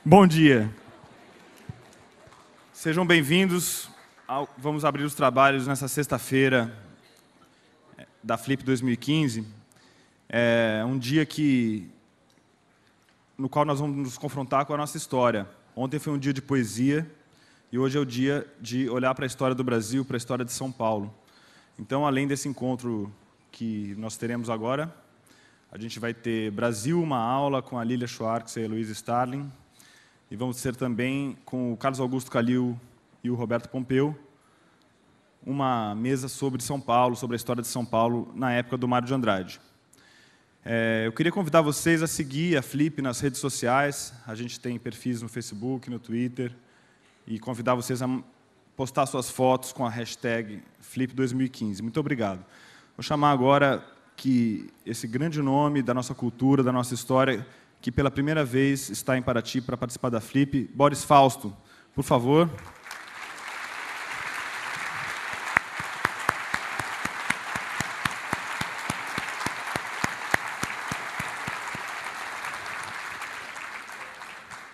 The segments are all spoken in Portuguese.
Bom dia. Sejam bem-vindos. Vamos abrir os trabalhos nessa sexta-feira da Flip 2015. É um dia no qual nós vamos nos confrontar com a nossa história. Ontem foi um dia de poesia e hoje é o dia de olhar para a história do Brasil, para a história de São Paulo. Então, além desse encontro que nós teremos agora, a gente vai ter Brasil, uma aula com a Lília Schwartz e a Heloísa Starling. E vamos ter também, com o Carlos Augusto Calil e o Roberto Pompeu, uma mesa sobre São Paulo, sobre a história de São Paulo na época do Mário de Andrade. Eu queria convidar vocês a seguir a Flip nas redes sociais. A gente tem perfis no Facebook, no Twitter. E convidar vocês a postar suas fotos com a hashtag Flip 2015. Muito obrigado. Vou chamar agora que esse grande nome da nossa cultura, da nossa história, que pela primeira vez está em Paraty para participar da Flip, Boris Fausto, por favor.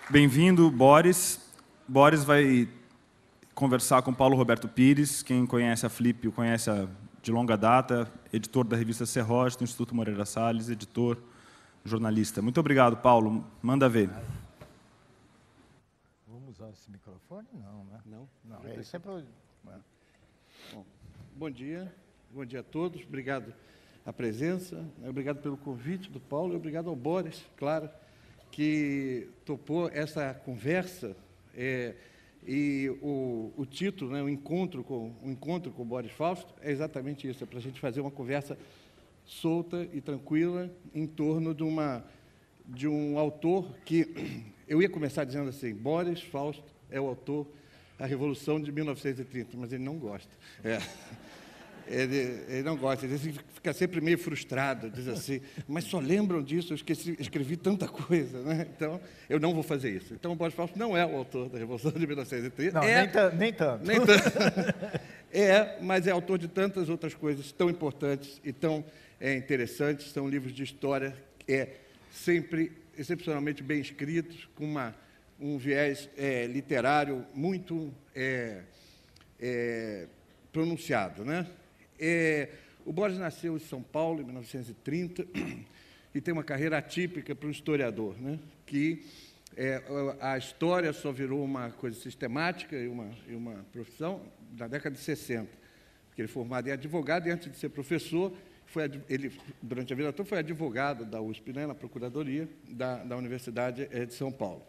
Bem-vindo, Boris. Boris vai conversar com Paulo Roberto Pires. Quem conhece a Flip o conhece de longa data, editor da revista Serrote, do Instituto Moreira Salles, editor, jornalista. Muito obrigado, Paulo. Manda ver. Vamos usar esse microfone? Não, né? Não. Isso é para... Bom dia a todos. Obrigado à presença, obrigado pelo convite do Paulo e obrigado ao Boris, claro, que topou essa conversa. E o título, né, o encontro com o Boris Fausto, é exatamente isso, é para a gente fazer uma conversa solta e tranquila em torno de um autor que eu ia começar dizendo assim: Boris Fausto é o autor da Revolução de 1930, mas ele não gosta. Ele não gosta, ele fica sempre meio frustrado, diz assim, mas só lembram disso, eu escrevi tanta coisa, né? Então, eu não vou fazer isso. Então, o Boris Fausto não é o autor da Revolução de 1930. Não, nem tanto. Nem tanto. Mas é autor de tantas outras coisas tão importantes e tão interessantes. São livros de história sempre excepcionalmente bem escritos, com um viés literário muito pronunciado, né? O Boris nasceu em São Paulo, em 1930, e tem uma carreira atípica para um historiador, né? Que a história só virou uma coisa sistemática e uma profissão na década de 60, porque ele é formado em advogado e, antes de ser professor, ele, durante a vida toda, foi advogado da USP, né, na Procuradoria da Universidade de São Paulo.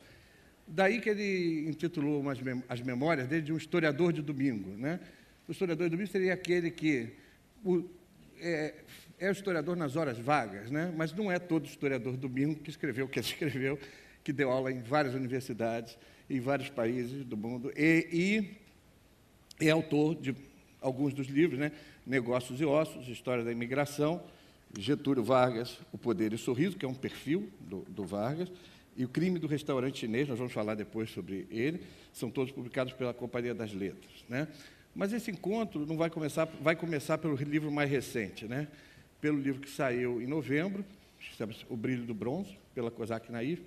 Daí que ele intitulou as memórias dele de um historiador de domingo, né? O historiador de domingo seria aquele que é o historiador nas horas vagas, né? Mas não é todo historiador de domingo que escreveu o que ele escreveu, que deu aula em várias universidades, em vários países do mundo, e é autor de alguns dos livros, né? Negócios e Ossos, História da Imigração, Getúlio Vargas, O Poder e o Sorriso, que é um perfil do Vargas, e O Crime do Restaurante Chinês, nós vamos falar depois sobre ele, são todos publicados pela Companhia das Letras, né? Mas esse encontro não vai começar pelo livro mais recente, né? Pelo livro que saiu em novembro, chama-se O Brilho do Bronze, pela Kozak Naif,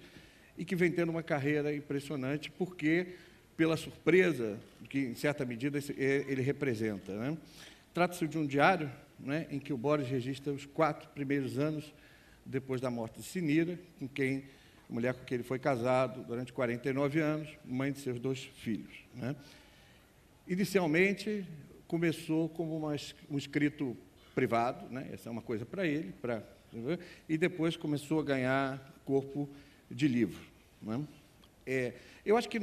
e que vem tendo uma carreira impressionante, porque pela surpresa que, em certa medida, ele representa, né? Trata-se de um diário, né, em que o Boris registra os 4 primeiros anos depois da morte de Sinira, a mulher com quem ele foi casado durante 49 anos, mãe de seus 2 filhos, né? Inicialmente, começou como um escrito privado, né? Essa é uma coisa para ele, e depois começou a ganhar corpo de livro, né? Eu acho que,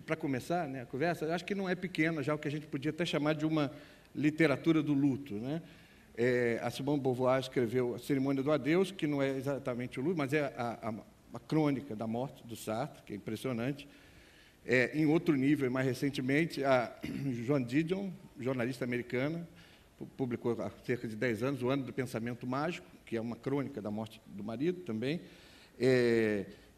para começar, né, a conversa, eu acho que não é pequena já o que a gente podia até chamar de uma literatura do luto, né? A Simone de Beauvoir escreveu A Cerimônia do Adeus, que não é exatamente o luto, mas é a crônica da morte do Sartre, que é impressionante. Em outro nível, mais recentemente, a Joan Didion, jornalista americana, publicou há cerca de 10 anos O Ano do Pensamento Mágico, que é uma crônica da morte do marido também.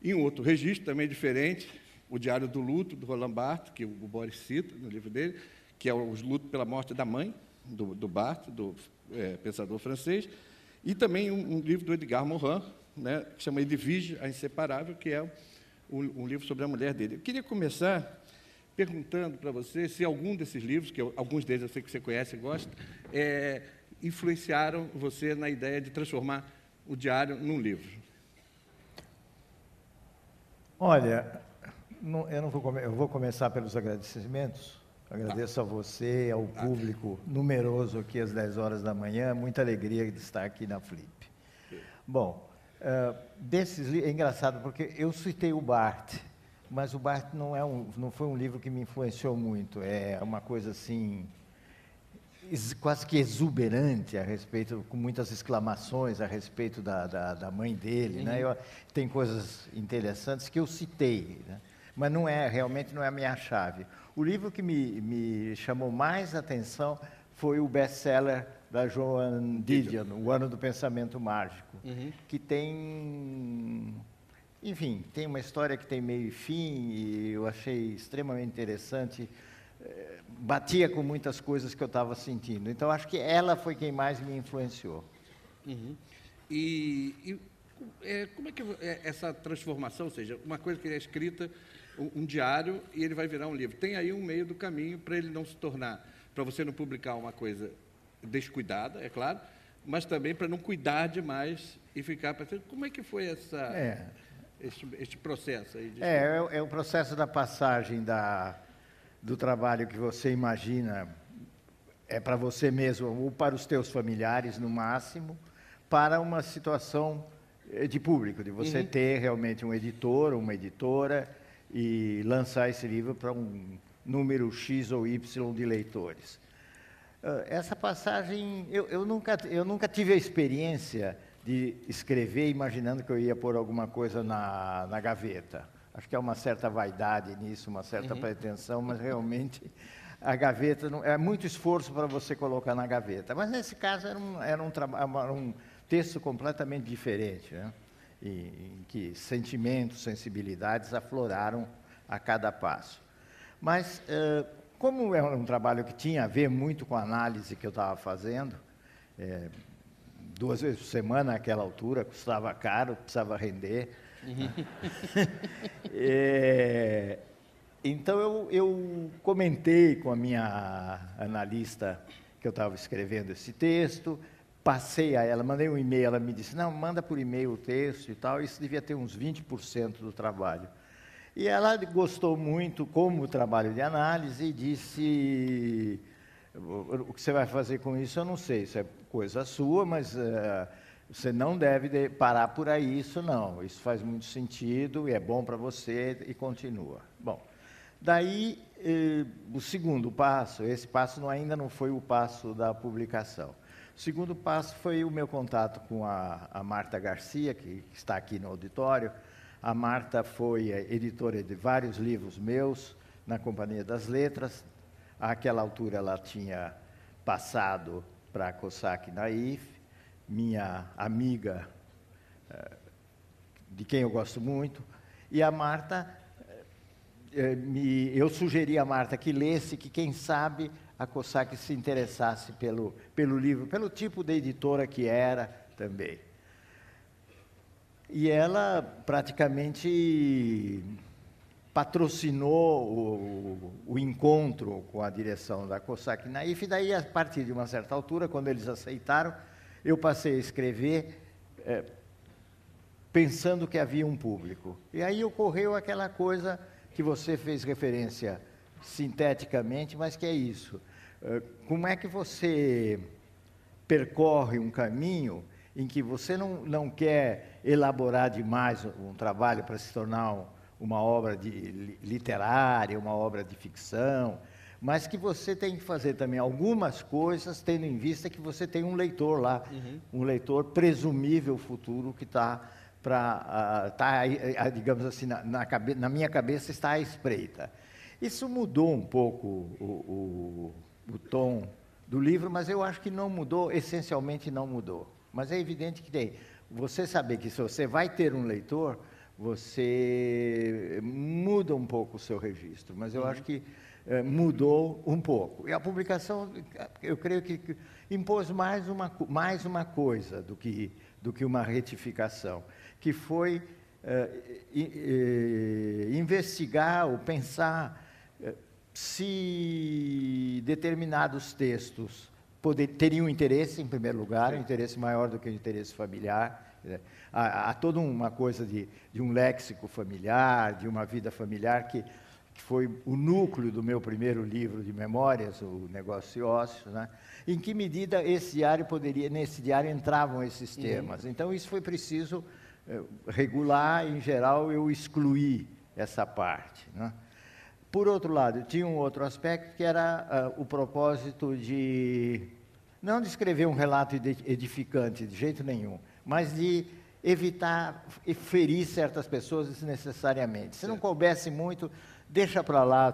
Em outro registro, também diferente, O Diário do Luto, do Roland Barthes, que o Boris cita no livro dele, que é o luto pela morte da mãe do Barthes, do pensador francês, e também um livro do Edgar Morin, né, que chama Edvige, a Inseparável, que é um livro sobre a mulher dele. Eu queria começar perguntando para você se algum desses livros, alguns deles eu sei que você conhece e gosta, influenciaram você na ideia de transformar o diário num livro. Olha, eu vou começar pelos agradecimentos. Agradeço a você, ao público numeroso aqui às 10 horas da manhã. Muita alegria de estar aqui na Flip. Bom, é engraçado porque eu citei o Barthes, mas o Barthes não foi um livro que me influenciou muito. É uma coisa assim, quase que exuberante a respeito, com muitas exclamações a respeito da mãe dele, né? Tem coisas interessantes que eu citei, né? Mas realmente não é a minha chave. O livro que me chamou mais atenção foi o best-seller da Joan Didion, O Ano do Pensamento Mágico, que tem, enfim, tem uma história que tem meio e fim, e eu achei extremamente interessante, batia com muitas coisas que eu estava sentindo. Então, acho que ela foi quem mais me influenciou. Como é que essa transformação, ou seja, uma coisa que é escrita, um diário, e ele vai virar um livro. Tem aí um meio do caminho para ele não se tornar, para você não publicar uma coisa descuidada, é claro, mas também para não cuidar demais e ficar parecendo. Como é que foi este processo aí? É o processo da passagem do trabalho que você imagina para você mesmo ou para os teus familiares, no máximo, para uma situação de público, de você ter realmente um editor ou uma editora e lançar esse livro para um número X ou Y de leitores. Essa passagem, eu nunca tive a experiência de escrever imaginando que eu ia pôr alguma coisa na gaveta. Acho que há uma certa vaidade nisso, uma certa pretensão, mas realmente a gaveta é muito esforço para você colocar na gaveta. Mas nesse caso era um texto completamente diferente, né? Em que sentimentos, sensibilidades afloraram a cada passo. Mas, como é um trabalho que tinha a ver muito com a análise que eu estava fazendo, 2 vezes por semana naquela altura, custava caro, precisava render. Então, eu comentei com a minha analista que eu estava escrevendo esse texto, passei a ela, mandei um e-mail, ela me disse, não, manda por e-mail o texto e tal, isso devia ter uns 20% do trabalho. E ela gostou muito como trabalho de análise e disse, o que você vai fazer com isso eu não sei, isso é coisa sua, mas você não deve parar por aí, isso não, isso faz muito sentido e é bom para você e continua. Bom, daí o segundo passo, esse passo ainda não foi o passo da publicação. O segundo passo foi o meu contato com a Marta Garcia, que está aqui no auditório. A Marta foi editora de vários livros meus na Companhia das Letras. Àquela altura ela tinha passado para a Cossack Naif, minha amiga, de quem eu gosto muito. E a Marta, eu sugeri a Marta que lesse, que quem sabe a Cossack se interessasse pelo livro, pelo tipo de editora que era também. E ela praticamente patrocinou o encontro com a direção da Cossack Naif, e daí, a partir de uma certa altura, quando eles aceitaram, eu passei a escrever pensando que havia um público. E aí ocorreu aquela coisa que você fez referência sinteticamente, mas que é isso. Como é que você percorre um caminho em que você não quer elaborar demais um trabalho para se tornar uma obra literária, uma obra de ficção, mas que você tem que fazer também algumas coisas, tendo em vista que você tem um leitor lá, um leitor presumível futuro que está digamos assim, na minha cabeça está à espreita. Isso mudou um pouco o tom do livro, mas eu acho que não mudou, essencialmente não mudou. Mas é evidente que você saber que se você vai ter um leitor, você muda um pouco o seu registro, mas eu acho que mudou um pouco. E a publicação, eu creio que impôs mais uma coisa do que uma retificação, que foi investigar ou pensar se determinados textos teriam interesse, em primeiro lugar, um interesse maior do que o interesse familiar. Há toda uma coisa de um léxico familiar, de uma vida familiar, que foi o núcleo do meu primeiro livro de memórias, o Negócios e Ócios, né? Em que medida nesse diário entravam esses temas. Então, isso foi preciso regular. Em geral, eu excluí essa parte, né? Por outro lado, tinha um outro aspecto, que era o propósito não de escrever um relato edificante, de jeito nenhum, mas de evitar ferir certas pessoas desnecessariamente. Se não coubesse muito, deixa para lá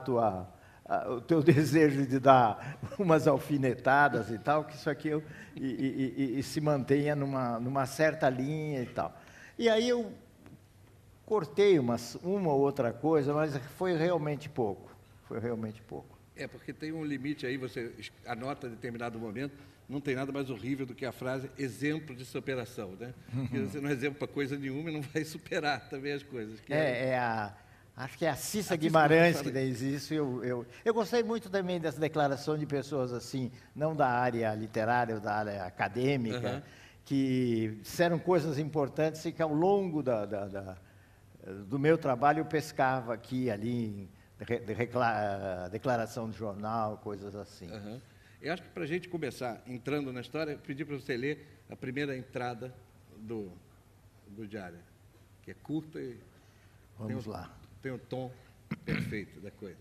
o teu desejo de dar umas alfinetadas e tal, que isso aqui e se mantenha numa certa linha e tal. E aí eu cortei uma ou outra coisa, mas foi realmente pouco. Foi realmente pouco. Porque tem um limite aí, você anota em determinado momento, não tem nada mais horrível do que a frase exemplo de superação, né? Porque você não é exemplo para coisa nenhuma e não vai superar também as coisas. Acho que é a Cissa Guimarães que diz isso. Eu gostei muito também dessa declaração de pessoas assim, não da área literária ou da área acadêmica, que disseram coisas importantes e que ao longo do meu trabalho eu pescava aqui e ali, declaração de jornal, coisas assim. Eu acho que para a gente começar entrando na história, eu pedi para você ler a primeira entrada do diário, que é curta e Vamos lá. Tem o tom perfeito da coisa.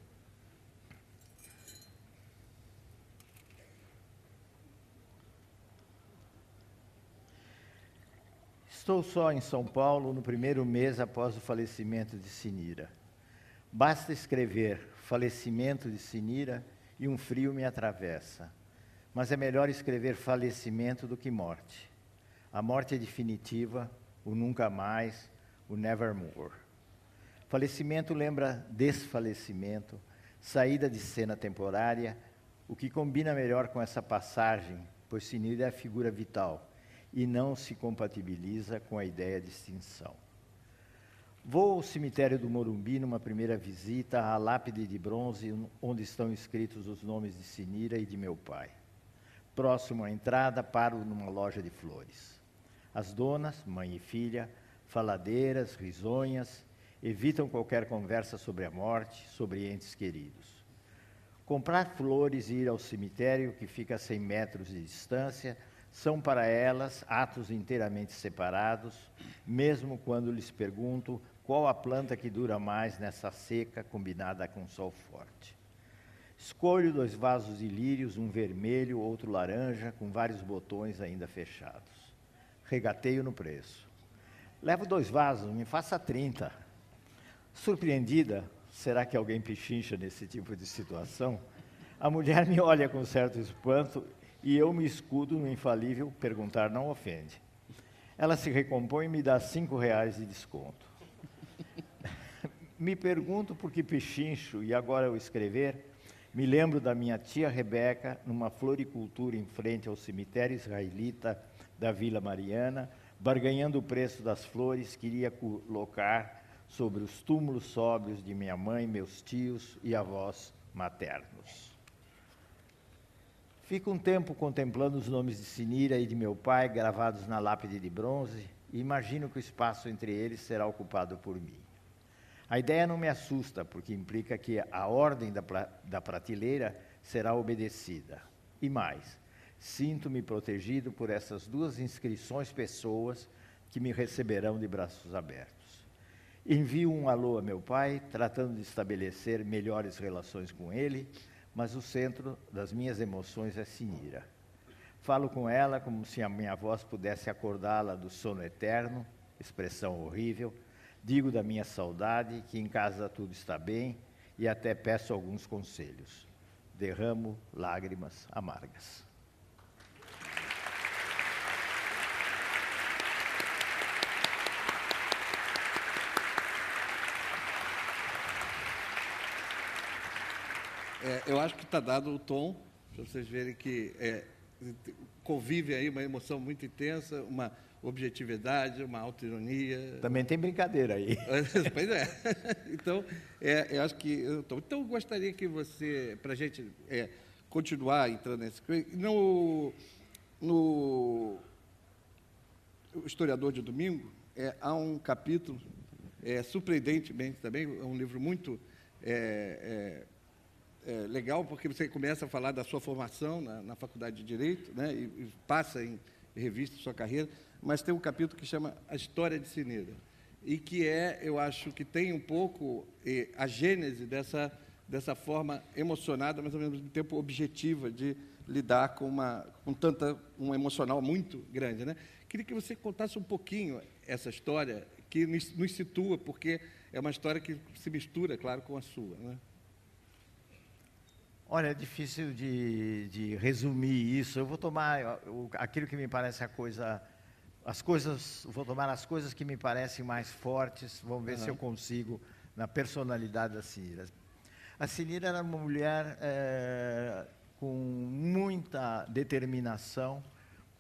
Estou só em São Paulo no primeiro mês após o falecimento de Sinira. Basta escrever falecimento de Sinira e um frio me atravessa. Mas é melhor escrever falecimento do que morte. A morte é definitiva, o nunca mais, o nevermore. Falecimento lembra desfalecimento, saída de cena temporária, o que combina melhor com essa passagem, pois Sinira é a figura vital e não se compatibiliza com a ideia de extinção. Vou ao cemitério do Morumbi numa primeira visita à lápide de bronze onde estão escritos os nomes de Sinira e de meu pai. Próximo à entrada, paro numa loja de flores. As donas, mãe e filha, faladeiras, risonhas, evitam qualquer conversa sobre a morte, sobre entes queridos. Comprar flores e ir ao cemitério, que fica a 100 metros de distância, são para elas atos inteiramente separados, mesmo quando lhes pergunto qual a planta que dura mais nessa seca combinada com sol forte. Escolho 2 vasos de lírios, um vermelho, outro laranja, com vários botões ainda fechados. Regateio no preço. Levo 2 vasos, me faça 30. Surpreendida, será que alguém pechincha nesse tipo de situação? A mulher me olha com certo espanto e eu me escudo no infalível perguntar não ofende. Ela se recompõe e me dá R$5 de desconto. Me pergunto por que pechincho e agora ao escrever, me lembro da minha tia Rebeca numa floricultura em frente ao cemitério israelita da Vila Mariana, barganhando o preço das flores que iria colocar sobre os túmulos sóbrios de minha mãe, meus tios e avós maternos. Fico um tempo contemplando os nomes de Sinira e de meu pai gravados na lápide de bronze e imagino que o espaço entre eles será ocupado por mim. A ideia não me assusta, porque implica que a ordem da prateleira será obedecida. E mais, sinto-me protegido por essas 2 inscrições pessoas que me receberão de braços abertos. Envio um alô a meu pai, tratando de estabelecer melhores relações com ele, mas o centro das minhas emoções é Sinira. Falo com ela como se a minha voz pudesse acordá-la do sono eterno, expressão horrível. Digo da minha saudade, que em casa tudo está bem, e até peço alguns conselhos. Derramo lágrimas amargas. Eu acho que está dado o tom, para vocês verem que convive aí uma emoção muito intensa, objetividade, uma autoironia. Também tem brincadeira aí. Pois é. Então, eu acho que... Então, eu gostaria que você, para a gente continuar entrando nesse... No Historiador de Domingo, há um capítulo, surpreendentemente também, é um livro muito legal, porque você começa a falar da sua formação na Faculdade de Direito, né, e passa em revista sua carreira, mas tem um capítulo que chama A História de Cineira, e que eu acho que tem um pouco a gênese dessa forma emocionada, mas ao mesmo tempo objetiva de lidar com um emocional muito grande, né? Queria que você contasse um pouquinho essa história, que nos situa, porque é uma história que se mistura, claro, com a sua, né? Olha, é difícil de resumir isso. Eu vou tomar aquilo que me parece vou tomar as coisas que me parecem mais fortes, vamos ver se eu consigo, na personalidade da Cineira. A Cineira era uma mulher com muita determinação,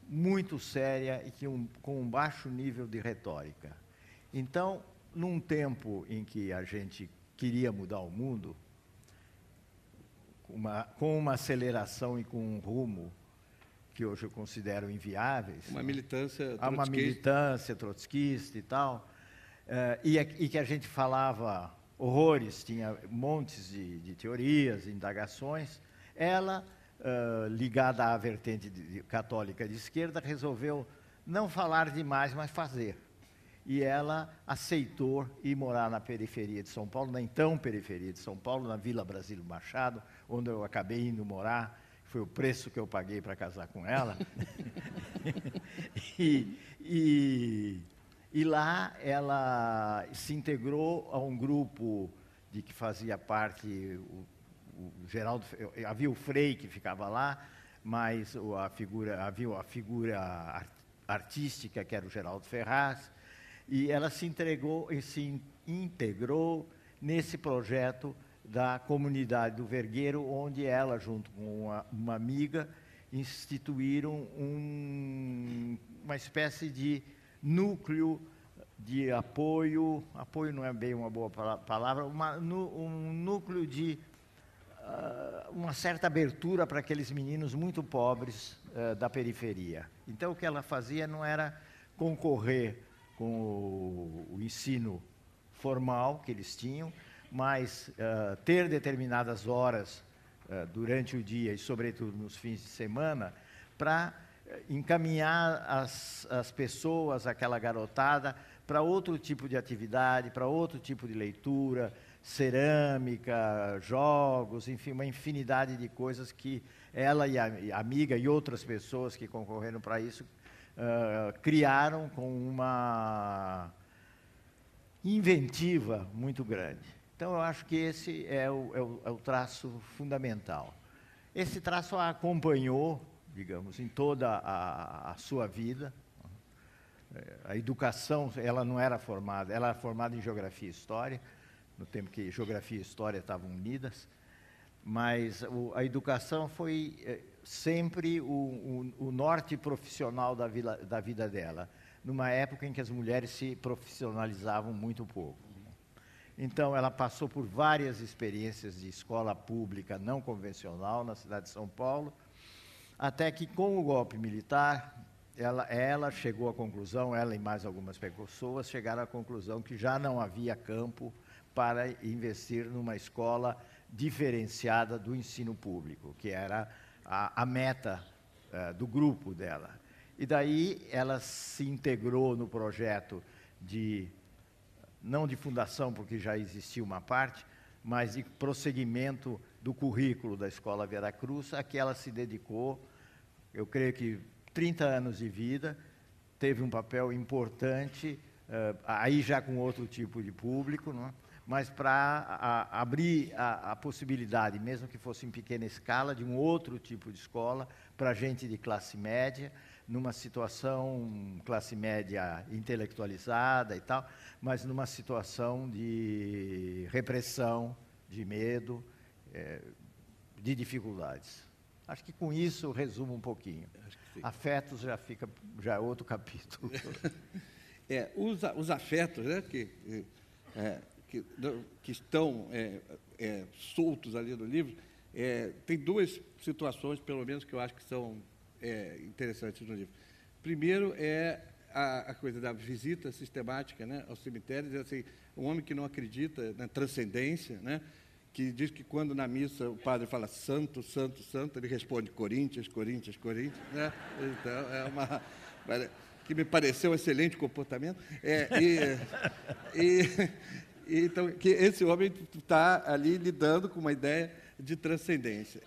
muito séria e com um baixo nível de retórica. Então, num tempo em que a gente queria mudar o mundo, com uma aceleração e com um rumo que hoje eu considero inviáveis. Uma militância trotskista. Uma militância trotskista e tal, e que a gente falava horrores, tinha montes de teorias, indagações. Ela, ligada à vertente católica de esquerda, resolveu não falar demais, mas fazer. E ela aceitou ir morar na periferia de São Paulo, na então periferia de São Paulo, na Vila Brasílio Machado, onde eu acabei indo morar. Foi o preço que eu paguei para casar com ela. E lá ela se integrou a um grupo de que fazia parte o Geraldo, havia o Frei que ficava lá, mas havia a figura artística que era o Geraldo Ferraz, e ela se integrou nesse projeto da comunidade do Vergueiro, onde ela, junto com uma amiga, instituíram uma espécie de núcleo de apoio não é bem uma boa palavra, um núcleo de uma certa abertura para aqueles meninos muito pobres da periferia. Então, o que ela fazia não era concorrer com o ensino formal que eles tinham, mas ter determinadas horas durante o dia e, sobretudo, nos fins de semana, para encaminhar as pessoas, aquela garotada, para outro tipo de atividade, para outro tipo de leitura, cerâmica, jogos, enfim, uma infinidade de coisas que ela e a amiga e outras pessoas que concorreram para isso criaram com uma inventiva muito grande. Então, eu acho que esse é o traço fundamental. Esse traço a acompanhou, digamos, em toda a sua vida. A educação, ela não era formada, ela era formada em Geografia e História, no tempo que Geografia e História estavam unidas, mas a educação foi sempre o norte profissional da vida dela, numa época em que as mulheres se profissionalizavam muito pouco. Então, ela passou por várias experiências de escola pública não convencional na cidade de São Paulo, até que, com o golpe militar, ela chegou à conclusão, ela e mais algumas pessoas chegaram à conclusão que já não havia campo para investir numa escola diferenciada do ensino público, que era a meta do grupo dela. E daí ela se integrou no projeto não de fundação, porque já existia uma parte, mas de prosseguimento do currículo da Escola Veracruz, a que ela se dedicou, eu creio que 30 anos de vida, teve um papel importante, aí já com outro tipo de público, não é? Mas para abrir a possibilidade, mesmo que fosse em pequena escala, de um outro tipo de escola para gente de classe média, numa situação classe média intelectualizada e tal, mas numa situação de repressão, de medo, de dificuldades. Acho que com isso eu resumo um pouquinho. Afetos já é outro capítulo. Os afetos, né, que estão soltos ali no livro, tem duas situações, pelo menos, que eu acho que são interessantes no livro. Primeiro é a coisa da visita sistemática, né, ao cemitério, diz assim, um homem que não acredita na transcendência, né, que diz que quando na missa o padre fala santo, santo, santo, ele responde Coríntios, Coríntios, Coríntios, né? Então, que me pareceu um excelente comportamento. Então, que esse homem está ali lidando com uma ideia de transcendência.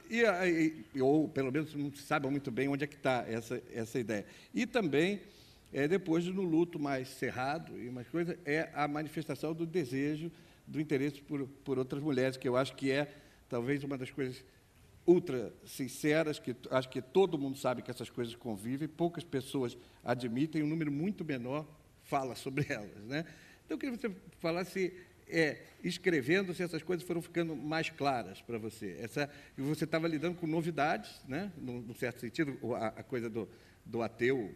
Ou, pelo menos, não se sabe muito bem onde é que está essa ideia. E também, depois, no luto mais cerrado e mais coisa, é a manifestação do desejo, do interesse por outras mulheres, que eu acho que é, talvez, uma das coisas ultra sinceras, que acho que todo mundo sabe que essas coisas convivem, poucas pessoas admitem, um número muito menor fala sobre elas, né? Então, eu queria que você falasse, escrevendo, se essas coisas foram ficando mais claras para você. Você estava lidando com novidades, né? Num certo sentido, a coisa do ateu,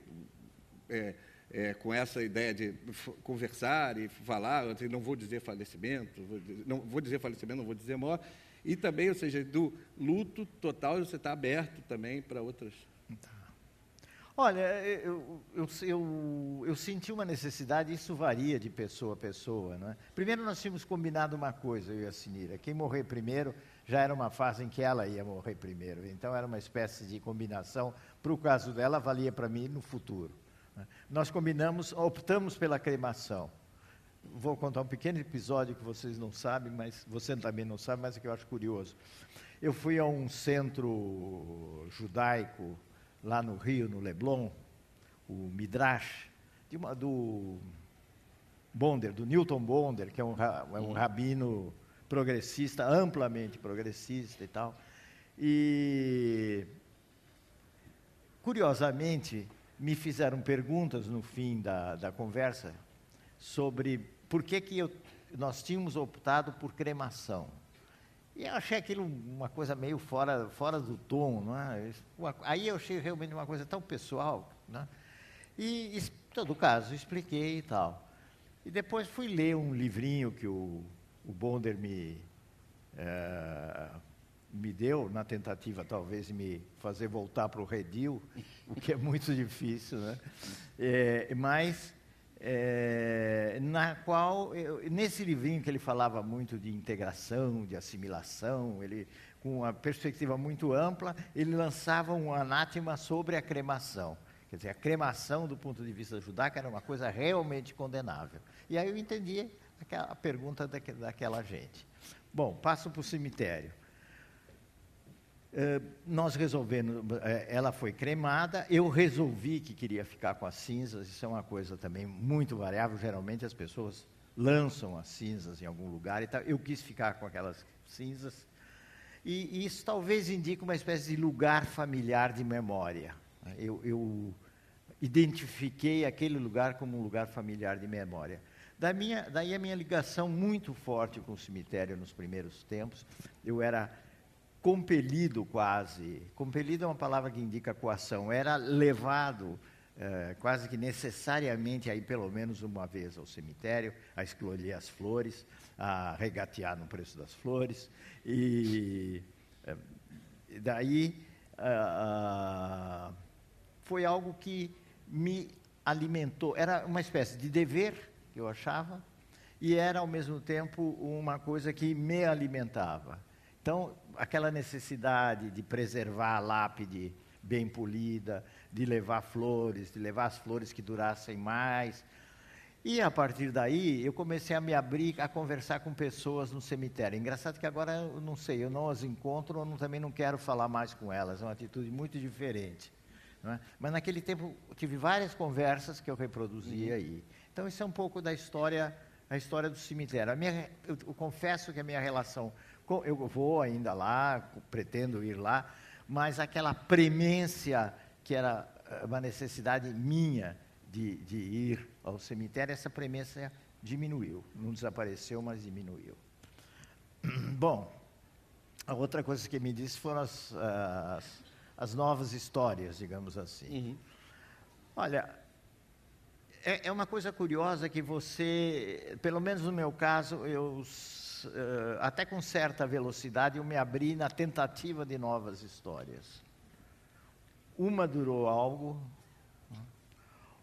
com essa ideia de conversar e falar, assim, não vou dizer falecimento, não vou dizer morte, e também, ou seja, do luto total, você está aberto também para outras. Olha, eu senti uma necessidade, isso varia de pessoa a pessoa, não é? Primeiro nós tínhamos combinado uma coisa, eu e a Sinira, quem morrer primeiro já era uma fase em que ela ia morrer primeiro, então era uma espécie de combinação, para o caso dela, valia para mim no futuro. Nós optamos pela cremação. Vou contar um pequeno episódio que vocês não sabem, mas você também não sabe, mas é que eu acho curioso. Eu fui a um centro judaico lá no Rio, no Leblon, o Midrash, do Bonder, do Newton Bonder, que é um rabino progressista, amplamente progressista e tal. E, curiosamente, me fizeram perguntas no fim da conversa sobre por que nós tínhamos optado por cremação. E eu achei aquilo uma coisa meio fora do tom, não é? Aí eu achei realmente uma coisa tão pessoal, né? E, em todo caso, expliquei e tal. E depois fui ler um livrinho que o Bonder me deu, na tentativa, talvez, de me fazer voltar para o redil, o que é muito difícil, né? Na qual, nesse livrinho que ele falava muito de integração, de assimilação, ele, com uma perspectiva muito ampla, ele lançava um anátema sobre a cremação. Quer dizer, a cremação, do ponto de vista judaico, era uma coisa realmente condenável. E aí eu entendi a pergunta daquela gente. Bom, passo para o cemitério. Nós resolvemos, ela foi cremada, eu resolvi que queria ficar com as cinzas, isso é uma coisa também muito variável, geralmente as pessoas lançam as cinzas em algum lugar e tal, eu quis ficar com aquelas cinzas, e isso talvez indique uma espécie de lugar familiar de memória. Eu identifiquei aquele lugar como um lugar familiar de memória. Daí a minha ligação muito forte com o cemitério nos primeiros tempos, eu era compelido quase, compelido é uma palavra que indica coação, era levado quase que necessariamente a ir pelo menos uma vez ao cemitério, a escolher as flores, a regatear no preço das flores, e daí foi algo que me alimentou, era uma espécie de dever, que eu achava, e era ao mesmo tempo uma coisa que me alimentava. Então, aquela necessidade de preservar a lápide bem polida, de levar flores, de levar as flores que durassem mais. E, a partir daí, eu comecei a me abrir, a conversar com pessoas no cemitério. Engraçado que agora, eu não sei, eu não as encontro, eu também não quero falar mais com elas, é uma atitude muito diferente. Não é? Mas, naquele tempo, eu tive várias conversas que eu reproduzi aí. Então, isso é um pouco da história, a história do cemitério. Eu confesso que a minha relação... Eu vou ainda lá, pretendo ir lá, mas aquela premência que era uma necessidade minha de ir ao cemitério, essa premência diminuiu. Não desapareceu, mas diminuiu. Bom, a outra coisa que me disse foram as novas histórias, digamos assim. Olha, é uma coisa curiosa que você, pelo menos no meu caso, até com certa velocidade, eu me abri na tentativa de novas histórias. Uma durou algo,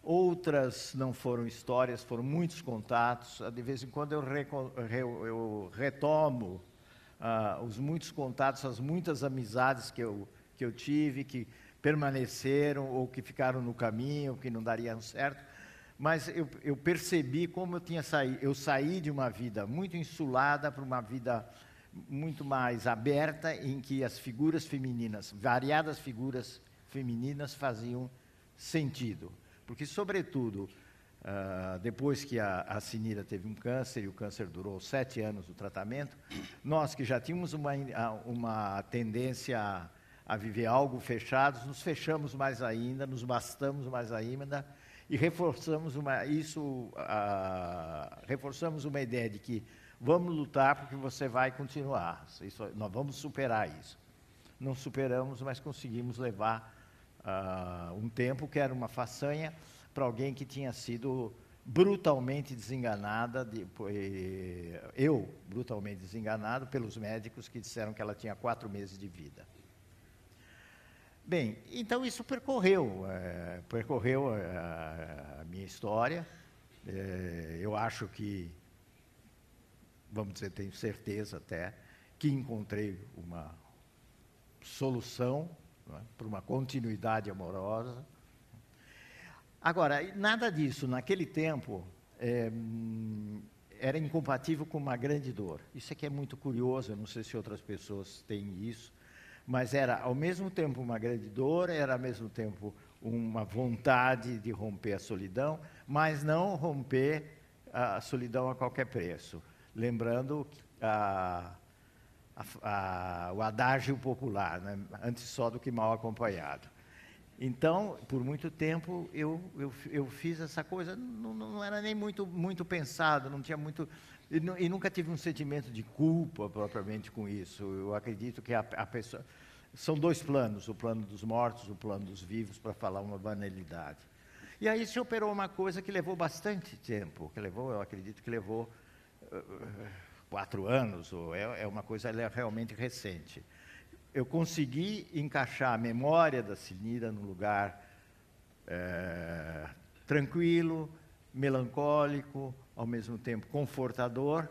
outras não foram histórias, foram muitos contatos. De vez em quando eu retomo os muitos contatos, as muitas amizades que eu tive, que permaneceram ou que ficaram no caminho, que não dariam certo. Mas eu percebi como eu saí de uma vida muito insulada para uma vida muito mais aberta, em que as figuras femininas, variadas figuras femininas, faziam sentido. Porque, sobretudo, depois que a Sinira teve um câncer, e o câncer durou 7 anos o tratamento, nós que já tínhamos uma tendência a viver algo fechados, nos fechamos mais ainda, nos bastamos mais ainda, e reforçamos reforçamos uma ideia de que vamos lutar porque você vai continuar, nós vamos superar isso. Não superamos, mas conseguimos levar um tempo que era uma façanha para alguém que tinha sido brutalmente desenganada, brutalmente desenganado pelos médicos que disseram que ela tinha 4 meses de vida. Bem, então isso percorreu a minha história. Eu acho que, vamos dizer, tenho certeza até, que encontrei uma solução, né, para uma continuidade amorosa. Agora, nada disso, naquele tempo, era incompatível com uma grande dor. Isso aqui é muito curioso, eu não sei se outras pessoas têm isso, mas era ao mesmo tempo uma grande dor, era ao mesmo tempo uma vontade de romper a solidão, mas não romper a solidão a qualquer preço. Lembrando o adágio popular, né? Antes só do que mal acompanhado. Então, por muito tempo, eu fiz essa coisa, não era nem muito pensado, não tinha muito... E nunca tive um sentimento de culpa propriamente com isso. Eu acredito que a pessoa... São 2 planos, o plano dos mortos, o plano dos vivos, para falar uma banalidade. E aí se operou uma coisa que levou bastante tempo, eu acredito que levou 4 anos, é uma coisa realmente recente. Eu consegui encaixar a memória da Sinira num lugar tranquilo, melancólico, ao mesmo tempo confortador,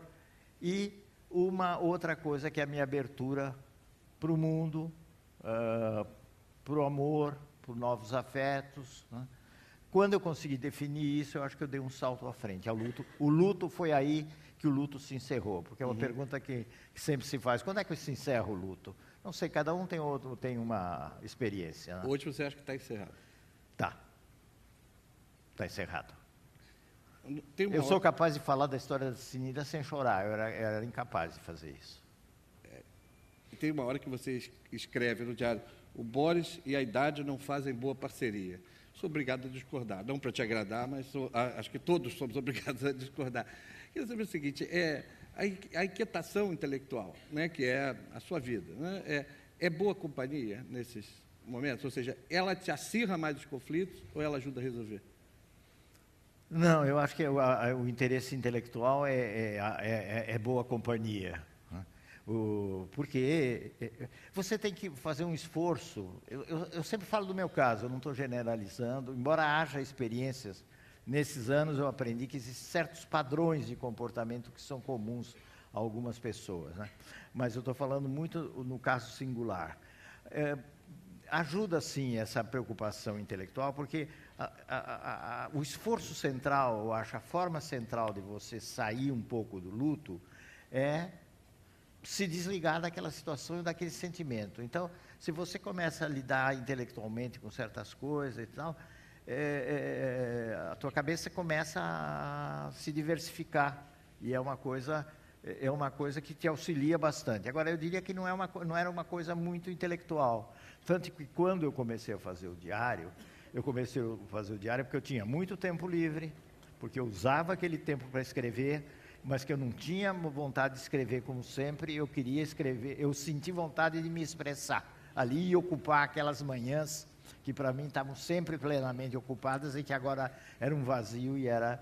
e uma outra coisa que é a minha abertura para o mundo, para o amor, por novos afetos, né? Quando eu consegui definir isso, eu acho que eu dei um salto à frente. O luto foi aí que o luto se encerrou, porque é uma pergunta que sempre se faz. Quando é que se encerra o luto? Não sei, cada um tem uma experiência, né? Hoje você acha que está encerrado? Tá. Está encerrado. Eu sou capaz de falar da história da Sinira sem chorar, eu era incapaz de fazer isso. Tem uma hora que você escreve no diário: o Boris e a idade não fazem boa parceria. Sou obrigado a discordar, não para te agradar, mas acho que todos somos obrigados a discordar. Queria saber o seguinte, a inquietação intelectual, né, que é a sua vida, né, é boa companhia nesses momentos? Ou seja, ela te acirra mais os conflitos ou ela ajuda a resolver? Não, eu acho que o interesse intelectual é boa companhia. Porque você tem que fazer um esforço. Eu sempre falo do meu caso, eu não estou generalizando, embora haja experiências. Nesses anos eu aprendi que existem certos padrões de comportamento que são comuns a algumas pessoas, né? Mas eu estou falando muito no caso singular. Ajuda, sim, essa preocupação intelectual, porque o esforço central, eu acho, a forma central de você sair um pouco do luto é se desligar daquela situação e daquele sentimento. Então, se você começa a lidar intelectualmente com certas coisas e tal, a tua cabeça começa a se diversificar, e é uma coisa que te auxilia bastante. Agora, eu diria que não era uma coisa muito intelectual, tanto que quando eu comecei a fazer o diário, porque eu tinha muito tempo livre, porque eu usava aquele tempo para escrever, mas que eu não tinha vontade de escrever como sempre, eu queria escrever, eu senti vontade de me expressar ali e ocupar aquelas manhãs que para mim estavam sempre plenamente ocupadas e que agora era um vazio e era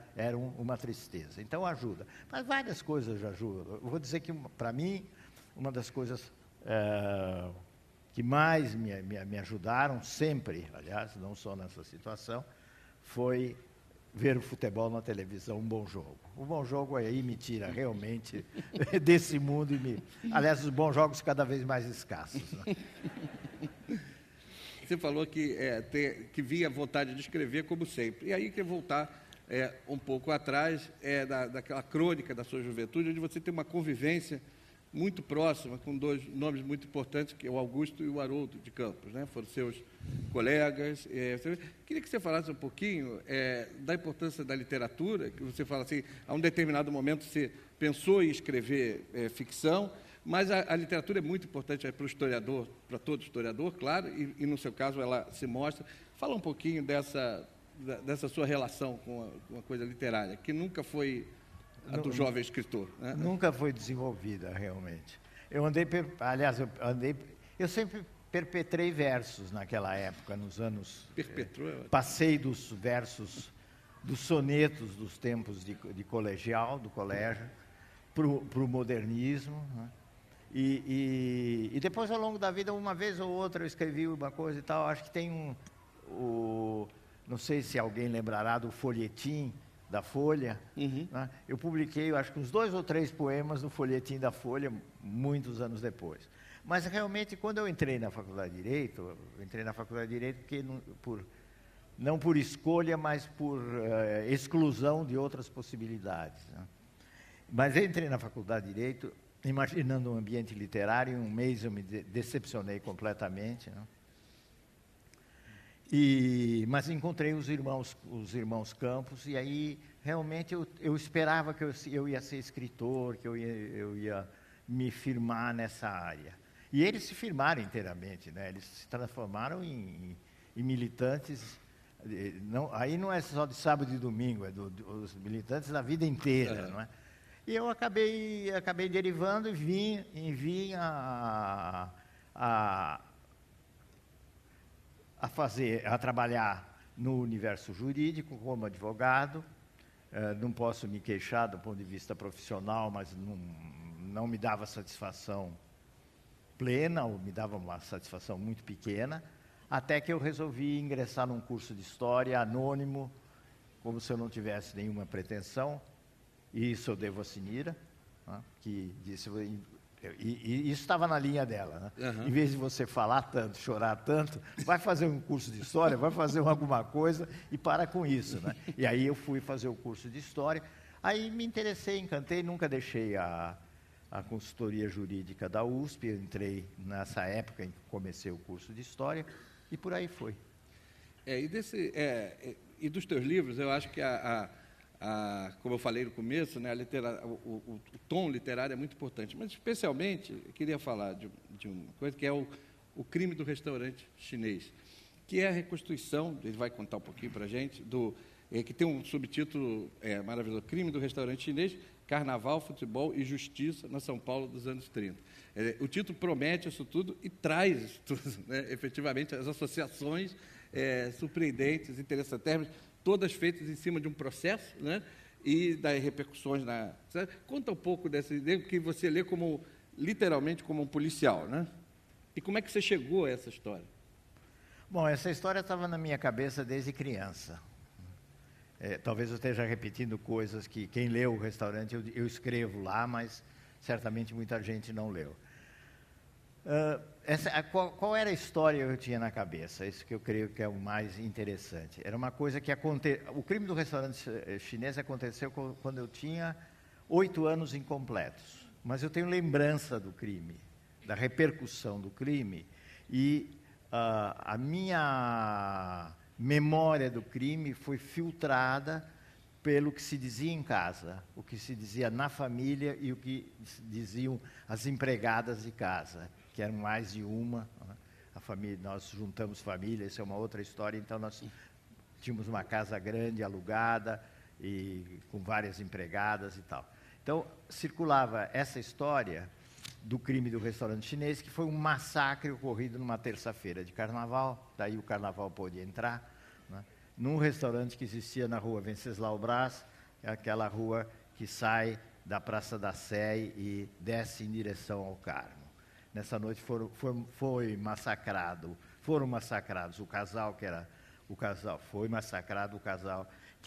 uma tristeza. Então ajuda. Mas várias coisas ajudam. Eu vou dizer que, para mim, uma das coisas que mais me ajudaram sempre, aliás, não só nessa situação, foi ver o futebol na televisão, um bom jogo. O bom jogo aí me tira realmente desse mundo aliás, os bons jogos cada vez mais escassos. Né? Você falou que via vontade de escrever como sempre. E aí quer voltar um pouco atrás daquela crônica da sua juventude, onde você tem uma convivência muito próxima com dois nomes muito importantes, que é o Augusto e o Haroldo de Campos, né? Foram seus colegas. Queria que você falasse um pouquinho da importância da literatura, que você fala assim, a um determinado momento você pensou em escrever ficção, mas a literatura é muito importante para o historiador, para todo historiador, claro, e no seu caso ela se mostra. Fala um pouquinho dessa sua relação com a coisa literária, que nunca foi a do jovem escritor. Né? Nunca foi desenvolvida, realmente. Eu sempre perpetrei versos naquela época, nos anos... Perpetrou? Passei dos versos, dos sonetos dos tempos de colegial, do colégio, para o modernismo, né? E depois, ao longo da vida, uma vez ou outra, eu escrevi uma coisa e tal. Acho que tem não sei se alguém lembrará do folhetim da Folha. Uhum. Né? Eu publiquei, acho que uns 2 ou 3 poemas no folhetim da Folha, muitos anos depois. Mas, realmente, quando eu entrei na Faculdade de Direito, porque não por escolha, mas por exclusão de outras possibilidades. Né? Mas eu entrei na Faculdade de Direito imaginando um ambiente literário, em um mês eu me decepcionei completamente. Né? Mas encontrei os irmãos Campos, e aí realmente eu esperava que eu ia ser escritor, que eu ia me firmar nessa área. E eles se firmaram inteiramente, né? Eles se transformaram em militantes. Aí não é só de sábado e domingo, é dos militantes da vida inteira, não é? E eu acabei derivando e vim a trabalhar no universo jurídico como advogado. Não posso me queixar do ponto de vista profissional, mas não me dava satisfação plena, ou me dava uma satisfação muito pequena, até que eu resolvi ingressar num curso de História anônimo, como se eu não tivesse nenhuma pretensão. E isso eu devo a Sinira, né, que disse... E isso estava na linha dela, né? Uhum. Em vez de você falar tanto, chorar tanto, vai fazer um curso de História, vai fazer alguma coisa e para com isso, né? E aí eu fui fazer o curso de História, aí me interessei, encantei, nunca deixei a consultoria jurídica da USP, eu entrei nessa época em que comecei o curso de História e por aí foi. E dos teus livros, eu acho que como eu falei no começo, né, o tom literário é muito importante, mas especialmente eu queria falar de uma coisa que é o crime do restaurante chinês, que é a reconstituição, ele vai contar um pouquinho para a gente, que tem um subtítulo maravilhoso, Crime do Restaurante Chinês, Carnaval, Futebol e Justiça na São Paulo dos anos 30. O título promete isso tudo e traz isso tudo, né, efetivamente, as associações surpreendentes, interessantes, todas feitas em cima de um processo, né, e das repercussões na... Conta um pouco desse livro que você lê literalmente como um policial, né? E como é que você chegou a essa história? Bom, essa história estava na minha cabeça desde criança. Talvez eu esteja repetindo coisas que quem leu o restaurante eu escrevo lá, mas certamente muita gente não leu. Qual era a história que eu tinha na cabeça? Isso que eu creio que é o mais interessante. Era uma coisa que o crime do restaurante chinês aconteceu quando eu tinha 8 anos incompletos. Mas eu tenho lembrança do crime, da repercussão do crime, e a minha memória do crime foi filtrada pelo que se dizia em casa, o que se dizia na família e o que diziam as empregadas de casa, que eram mais de uma. A família, nós juntamos família, isso é uma outra história. Então nós tínhamos uma casa grande alugada e com várias empregadas e tal. Então circulava essa história do crime do restaurante chinês, que foi um massacre ocorrido numa terça-feira de carnaval, daí o carnaval pôde entrar, né, num restaurante que existia na rua Venceslau Braz, aquela rua que sai da Praça da Sé e desce em direção ao Carmo. Nessa noite foram massacrados o casal que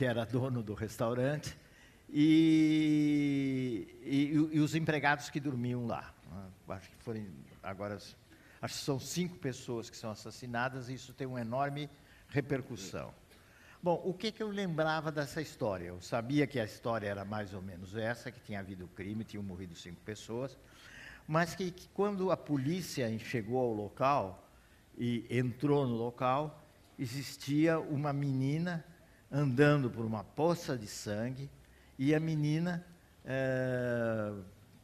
era dono do restaurante e os empregados que dormiam lá. Acho que são 5 pessoas que são assassinadas e isso tem uma enorme repercussão. Bom, o que eu lembrava dessa história? Eu sabia que a história era mais ou menos essa, que tinha havido crime, tinham morrido 5 pessoas, mas que quando a polícia chegou ao local e entrou no local, existia uma menina andando por uma poça de sangue e a menina,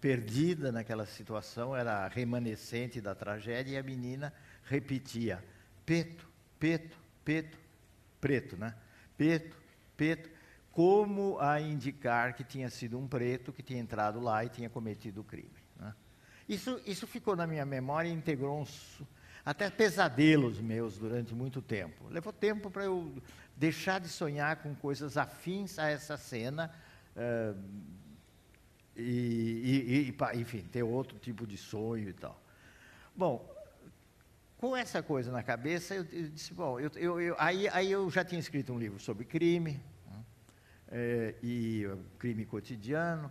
perdida naquela situação, era remanescente da tragédia e a menina repetia, Peto, Peto, Peto, preto, né? Peto, Peto, como a indicar que tinha sido um preto que tinha entrado lá e tinha cometido o crime, né? Isso ficou na minha memória e integrou até pesadelos meus durante muito tempo. Levou tempo para eu deixar de sonhar com coisas afins a essa cena enfim, ter outro tipo de sonho e tal. Bom, com essa coisa na cabeça, eu disse, bom, aí eu já tinha escrito um livro sobre crime, né, e crime cotidiano,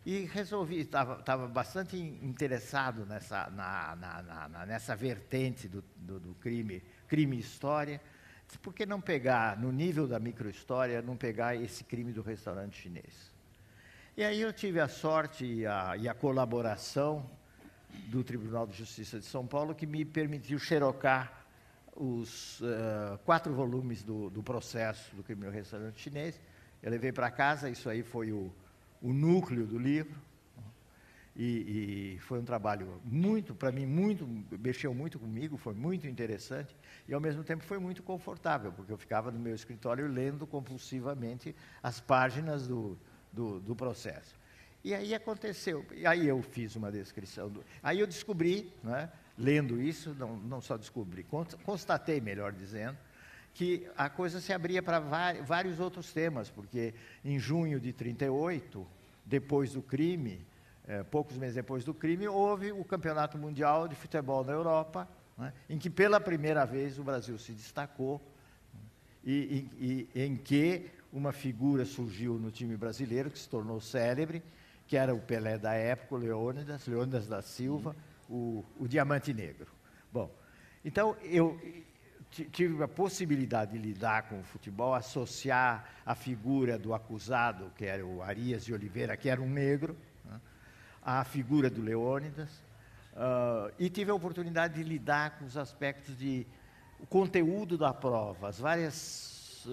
e resolvi, estava bastante interessado nessa vertente do crime e história. Disse, por que não pegar, no nível da microhistória, não pegar esse crime do restaurante chinês? E aí eu tive a sorte e a colaboração do Tribunal de Justiça de São Paulo, que me permitiu xerocar os 4 volumes do processo do crime do restaurante chinês. Eu levei para casa, isso aí foi o núcleo do livro, e foi um trabalho para mim, mexeu muito comigo, foi muito interessante, e ao mesmo tempo foi muito confortável, porque eu ficava no meu escritório lendo compulsivamente as páginas do processo. E aí aconteceu, e aí eu fiz uma descrição, aí eu descobri, né, lendo isso, não só descobri, constatei, melhor dizendo, que a coisa se abria para vários outros temas, porque em junho de 1938, depois do crime, poucos meses depois do crime, houve o Campeonato Mundial de Futebol na Europa, né, em que pela primeira vez o Brasil se destacou, e em que uma figura surgiu no time brasileiro, que se tornou célebre, que era o Pelé da época, o Leônidas da Silva, o Diamante Negro. Bom, então eu tive a possibilidade de lidar com o futebol, associar a figura do acusado, que era o Arias de Oliveira, que era um negro, né, à figura do Leônidas, e tive a oportunidade de lidar com os aspectos o conteúdo da prova, as várias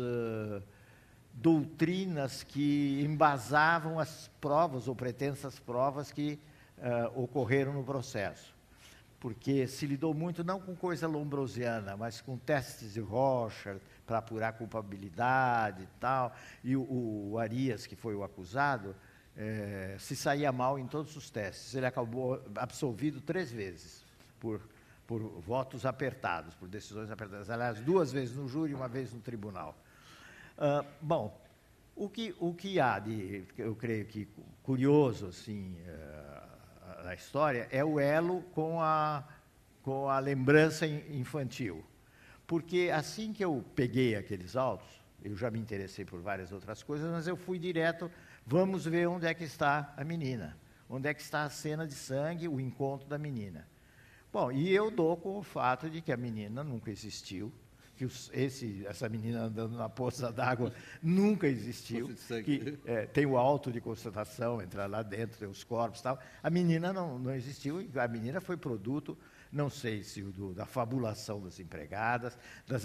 doutrinas que embasavam as provas ou pretensas provas que ocorreram no processo. Porque se lidou muito não com coisa lombrosiana, mas com testes de Rorschach para apurar culpabilidade e tal. E o Arias, que foi o acusado, se saía mal em todos os testes. Ele acabou absolvido 3 vezes por votos apertados, por decisões apertadas. Aliás, 2 vezes no júri e 1 vez no tribunal. Bom, o que há de, eu creio que curioso assim, na história é o elo com a lembrança infantil. Porque assim que eu peguei aqueles autos, eu já me interessei por várias outras coisas, mas eu fui direto, vamos ver onde é que está a menina, onde é que está a cena de sangue, o encontro da menina. Bom, e eu dou com o fato de que a menina nunca existiu, que essa menina andando na poça d'água nunca existiu, que tem o auto de constatação, entrar lá dentro, tem os corpos e tal. A menina não existiu, a menina foi produto, não sei se da fabulação das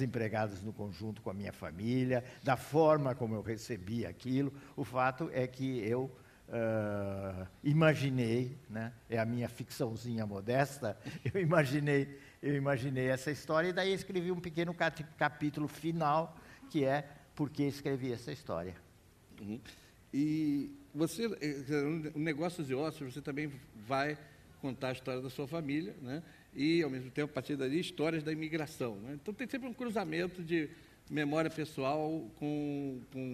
empregadas no conjunto com a minha família, da forma como eu recebi aquilo. O fato é que eu imaginei, né, é a minha ficçãozinha modesta, eu imaginei essa história e daí escrevi um pequeno capítulo final, que é por que escrevi essa história. Uhum. E você, o Negócios e Ócios, você também vai contar a história da sua família, né? E, ao mesmo tempo, a partir dali, histórias da imigração, né? Então, tem sempre um cruzamento de memória pessoal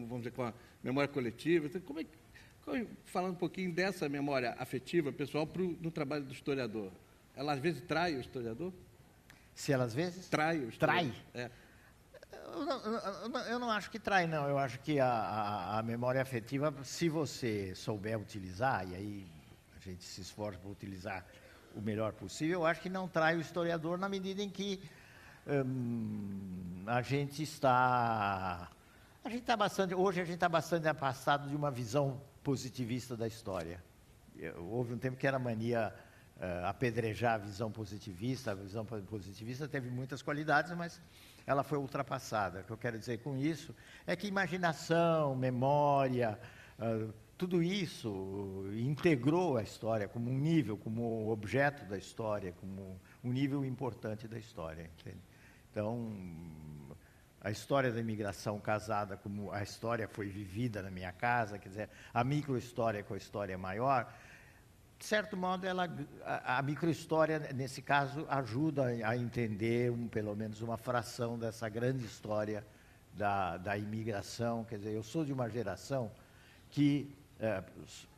vamos dizer, com a memória coletiva. Então, falando um pouquinho dessa memória afetiva, pessoal, no trabalho do historiador, ela, às vezes, trai o historiador? Se ela, às vezes? Trai o historiador. Trai? É. Eu não acho que trai, não. Eu acho que a memória afetiva, se você souber utilizar, e aí a gente se esforça para utilizar o melhor possível, eu acho que não trai o historiador na medida em que hoje a gente está bastante afastado de uma visão positivista da história. Houve um tempo que era mania apedrejar a visão positivista. A visão positivista teve muitas qualidades, mas ela foi ultrapassada. O que eu quero dizer com isso é que imaginação, memória, tudo isso integrou a história como um nível, como objeto da história, como um nível importante da história. Entende? Então, a história da imigração casada, como a história foi vivida na minha casa, quer dizer, a microhistória com a história maior, de certo modo, a microhistória, nesse caso, ajuda a entender pelo menos uma fração dessa grande história da imigração. Quer dizer, eu sou de uma geração que,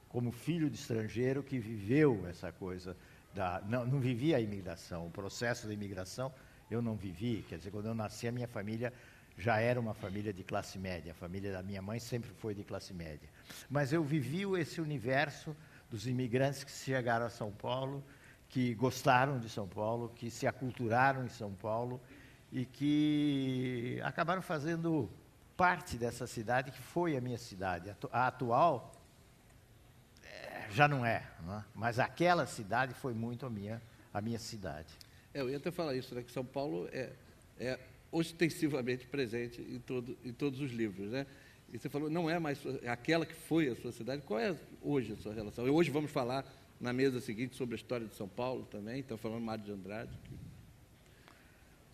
como filho de estrangeiro, que viveu essa coisa, não vivia a imigração, o processo da imigração eu não vivi. Quer dizer, quando eu nasci, a minha família já era uma família de classe média, a família da minha mãe sempre foi de classe média. Mas eu vivi esse universo dos imigrantes que chegaram a São Paulo, que gostaram de São Paulo, que se aculturaram em São Paulo e que acabaram fazendo parte dessa cidade que foi a minha cidade. A atual já não é, mas aquela cidade foi muito a minha cidade. Eu ia até falar isso, né, que São Paulo é ostensivamente presente em todos os livros, né? E você falou, não é mais aquela que foi a sua cidade. Qual é hoje a sua relação? E hoje vamos falar na mesa seguinte sobre a história de São Paulo também. Então, falando Mário de Andrade.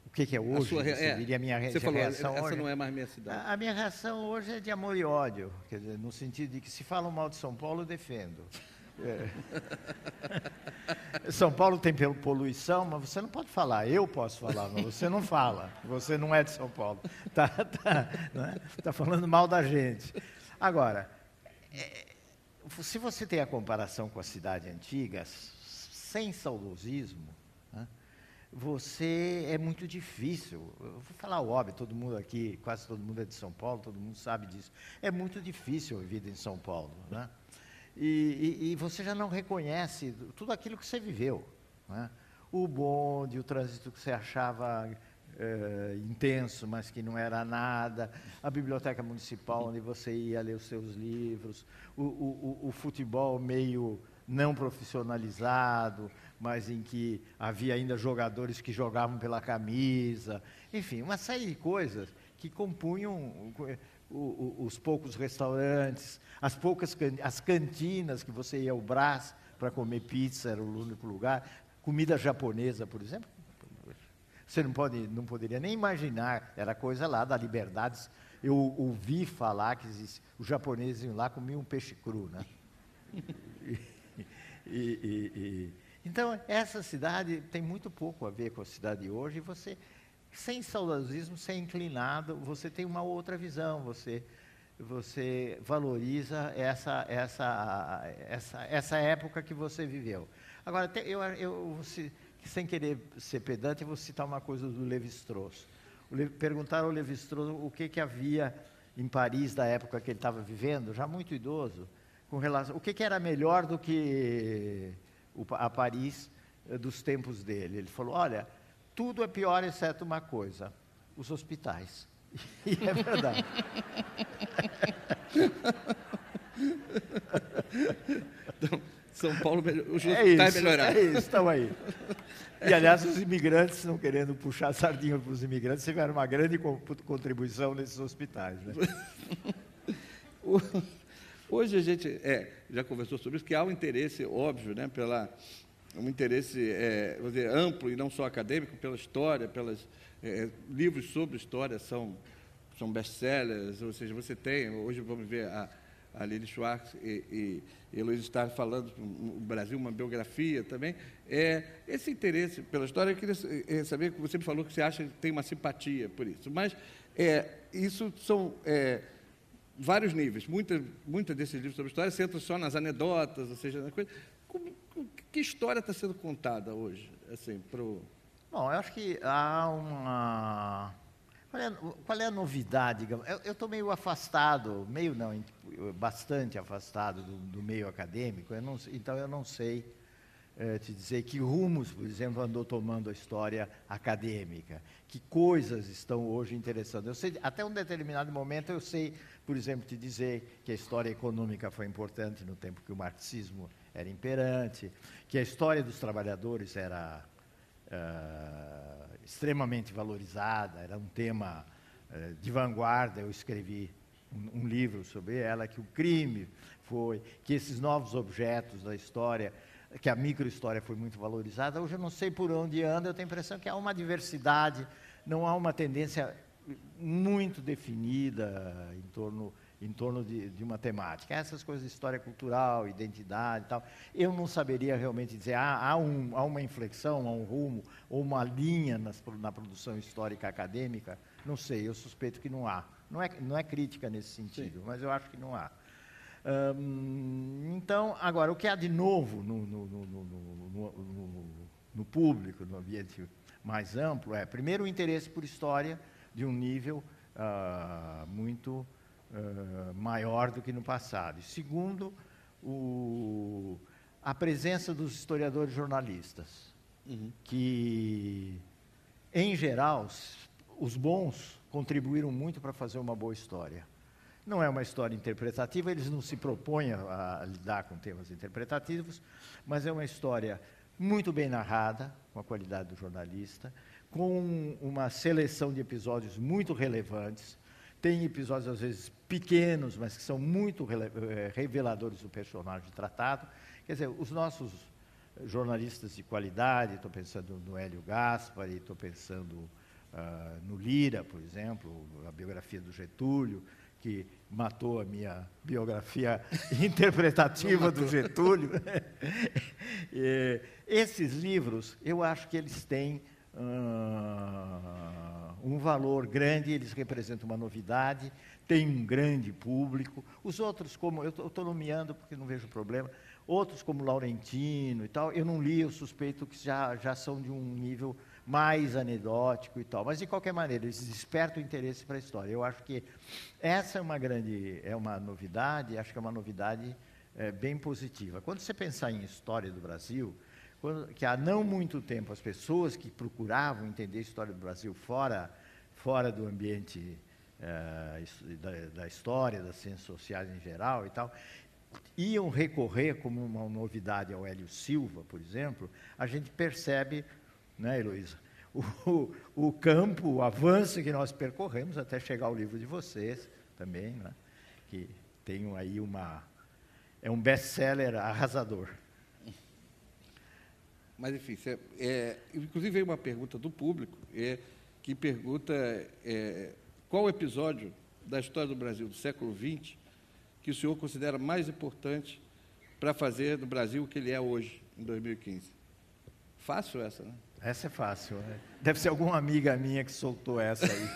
O que é hoje? Você diria a minha você falou, reação essa hoje? Não é mais minha cidade. A minha reação hoje é de amor e ódio. Quer dizer, no sentido de que se falam mal de São Paulo, eu defendo. São Paulo tem poluição, mas você não pode falar. Eu posso falar, mas você não fala. Você não é de São Paulo. Tá falando mal da gente. Agora, se você tem a comparação com a cidade antiga, sem saudosismo, você é muito difícil. Eu vou falar o óbvio, todo mundo aqui, quase todo mundo é de São Paulo, todo mundo sabe disso. É muito difícil a vida em São Paulo, né? E você já não reconhece tudo aquilo que você viveu, né? O bonde, o trânsito que você achava intenso, mas que não era nada, a biblioteca municipal onde você ia ler os seus livros, o futebol meio não profissionalizado, mas em que havia ainda jogadores que jogavam pela camisa, enfim, uma série de coisas que compunham os poucos restaurantes, as cantinas que você ia ao Brás para comer pizza, era o único lugar. Comida japonesa, por exemplo, você não poderia nem imaginar, era coisa lá da Liberdades. Eu ouvi falar que os japoneses iam lá comiam peixe cru, né? Então, essa cidade tem muito pouco a ver com a cidade de hoje, e você, sem saudosismo, sem inclinado, você tem uma outra visão, você valoriza essa época que você viveu. Agora, sem querer ser pedante, eu vou citar uma coisa do Lévi-Strauss. Perguntaram ao Lévi-Strauss o que havia em Paris da época que ele estava vivendo, já muito idoso, com relação, o que era melhor do que a Paris dos tempos dele. Ele falou, olha, tudo é pior exceto uma coisa, os hospitais. E é verdade. Então, São Paulo, os hospitais melhoraram. É isso, estão aí. E, aliás, os imigrantes, não querendo puxar a sardinha para os imigrantes, tiveram uma grande contribuição nesses hospitais, né? Hoje a gente já conversou sobre isso, que há um interesse óbvio, né, um interesse vou dizer, amplo e não só acadêmico, pela história, livros sobre história são best-sellers, ou seja, você tem, hoje vamos ver a Lili Schwartz e Luiz Starr falando, o Brasil, uma biografia também. Esse interesse pela história, eu queria saber, você me falou que você acha que tem uma simpatia por isso, mas isso são vários níveis. Muita desses livros sobre história se entra só nas anedotas, ou seja, na coisa. Que história está sendo contada hoje? Assim, Bom, eu acho que há uma... Qual é a novidade? Eu estou meio afastado, meio não, bastante afastado do meio acadêmico, então eu não sei te dizer que rumos, por exemplo, andou tomando a história acadêmica, que coisas estão hoje interessando. Eu sei, até um determinado momento eu sei, por exemplo, te dizer que a história econômica foi importante no tempo que o marxismo era imperante, que a história dos trabalhadores era extremamente valorizada, era um tema de vanguarda. Eu escrevi um livro sobre ela, que o crime foi, que esses novos objetos da história, que a microhistória foi muito valorizada. Hoje eu não sei por onde anda, eu tenho a impressão que há uma diversidade, não há uma tendência muito definida em torno de uma temática. Essas coisas de história cultural, identidade e tal, eu não saberia realmente dizer, há uma inflexão, há um rumo, ou uma linha na produção histórica acadêmica, não sei, eu suspeito que não há. Não é crítica nesse sentido, sim, mas eu acho que não há. Então, agora, o que há de novo no público, no ambiente mais amplo, primeiro, o interesse por história de um nível muito maior do que no passado. E segundo, a presença dos historiadores jornalistas, que, em geral, os bons contribuíram muito para fazer uma boa história. Não é uma história interpretativa, eles não se propõem a lidar com temas interpretativos, mas é uma história muito bem narrada, com a qualidade do jornalista, com uma seleção de episódios muito relevantes. Tem episódios, às vezes, pequenos, mas que são muito reveladores do personagem tratado. Quer dizer, os nossos jornalistas de qualidade, estou pensando no Hélio Gaspari, estou pensando no Lira, por exemplo, a biografia do Getúlio, que matou a minha biografia interpretativa do Getúlio. Esses livros, eu acho que eles têm um valor grande, eles representam uma novidade, têm um grande público. Os outros, como eu estou nomeando porque não vejo problema, outros como Laurentino e tal, eu não li, eu suspeito que já são de um nível mais anedótico e tal, mas de qualquer maneira eles despertam interesse para a história. Eu acho que essa é uma novidade, acho que é uma novidade bem positiva. Quando você pensar em história do Brasil, que há não muito tempo as pessoas que procuravam entender a história do Brasil fora do ambiente da história, das ciências sociais em geral e tal, iam recorrer como uma novidade ao Hélio Silva, por exemplo, a gente percebe, né, Heloísa, o campo, o avanço que nós percorremos até chegar ao livro de vocês também, né, que tem aí é um best-seller arrasador. Mas, enfim, inclusive veio uma pergunta do público, que pergunta qual episódio da história do Brasil do século XX que o senhor considera mais importante para fazer do Brasil o que ele é hoje, em 2015. Fácil essa, né? Essa é fácil, né? Deve ser alguma amiga minha que soltou essa aí.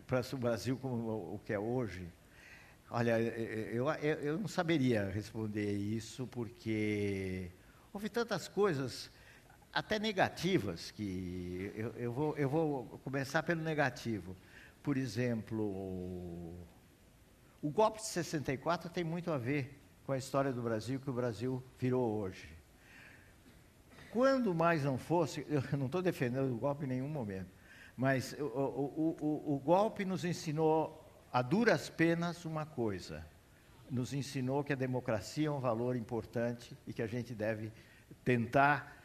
Para o Brasil como o que é hoje, olha, eu não saberia responder isso, porque houve tantas coisas, até negativas, que eu vou começar pelo negativo. Por exemplo, o golpe de 64 tem muito a ver com a história do Brasil, que o Brasil virou hoje. Quando mais não fosse, eu não estou defendendo o golpe em nenhum momento, mas o golpe nos ensinou, a duras penas, uma coisa. Nos ensinou que a democracia é um valor importante e que a gente deve tentar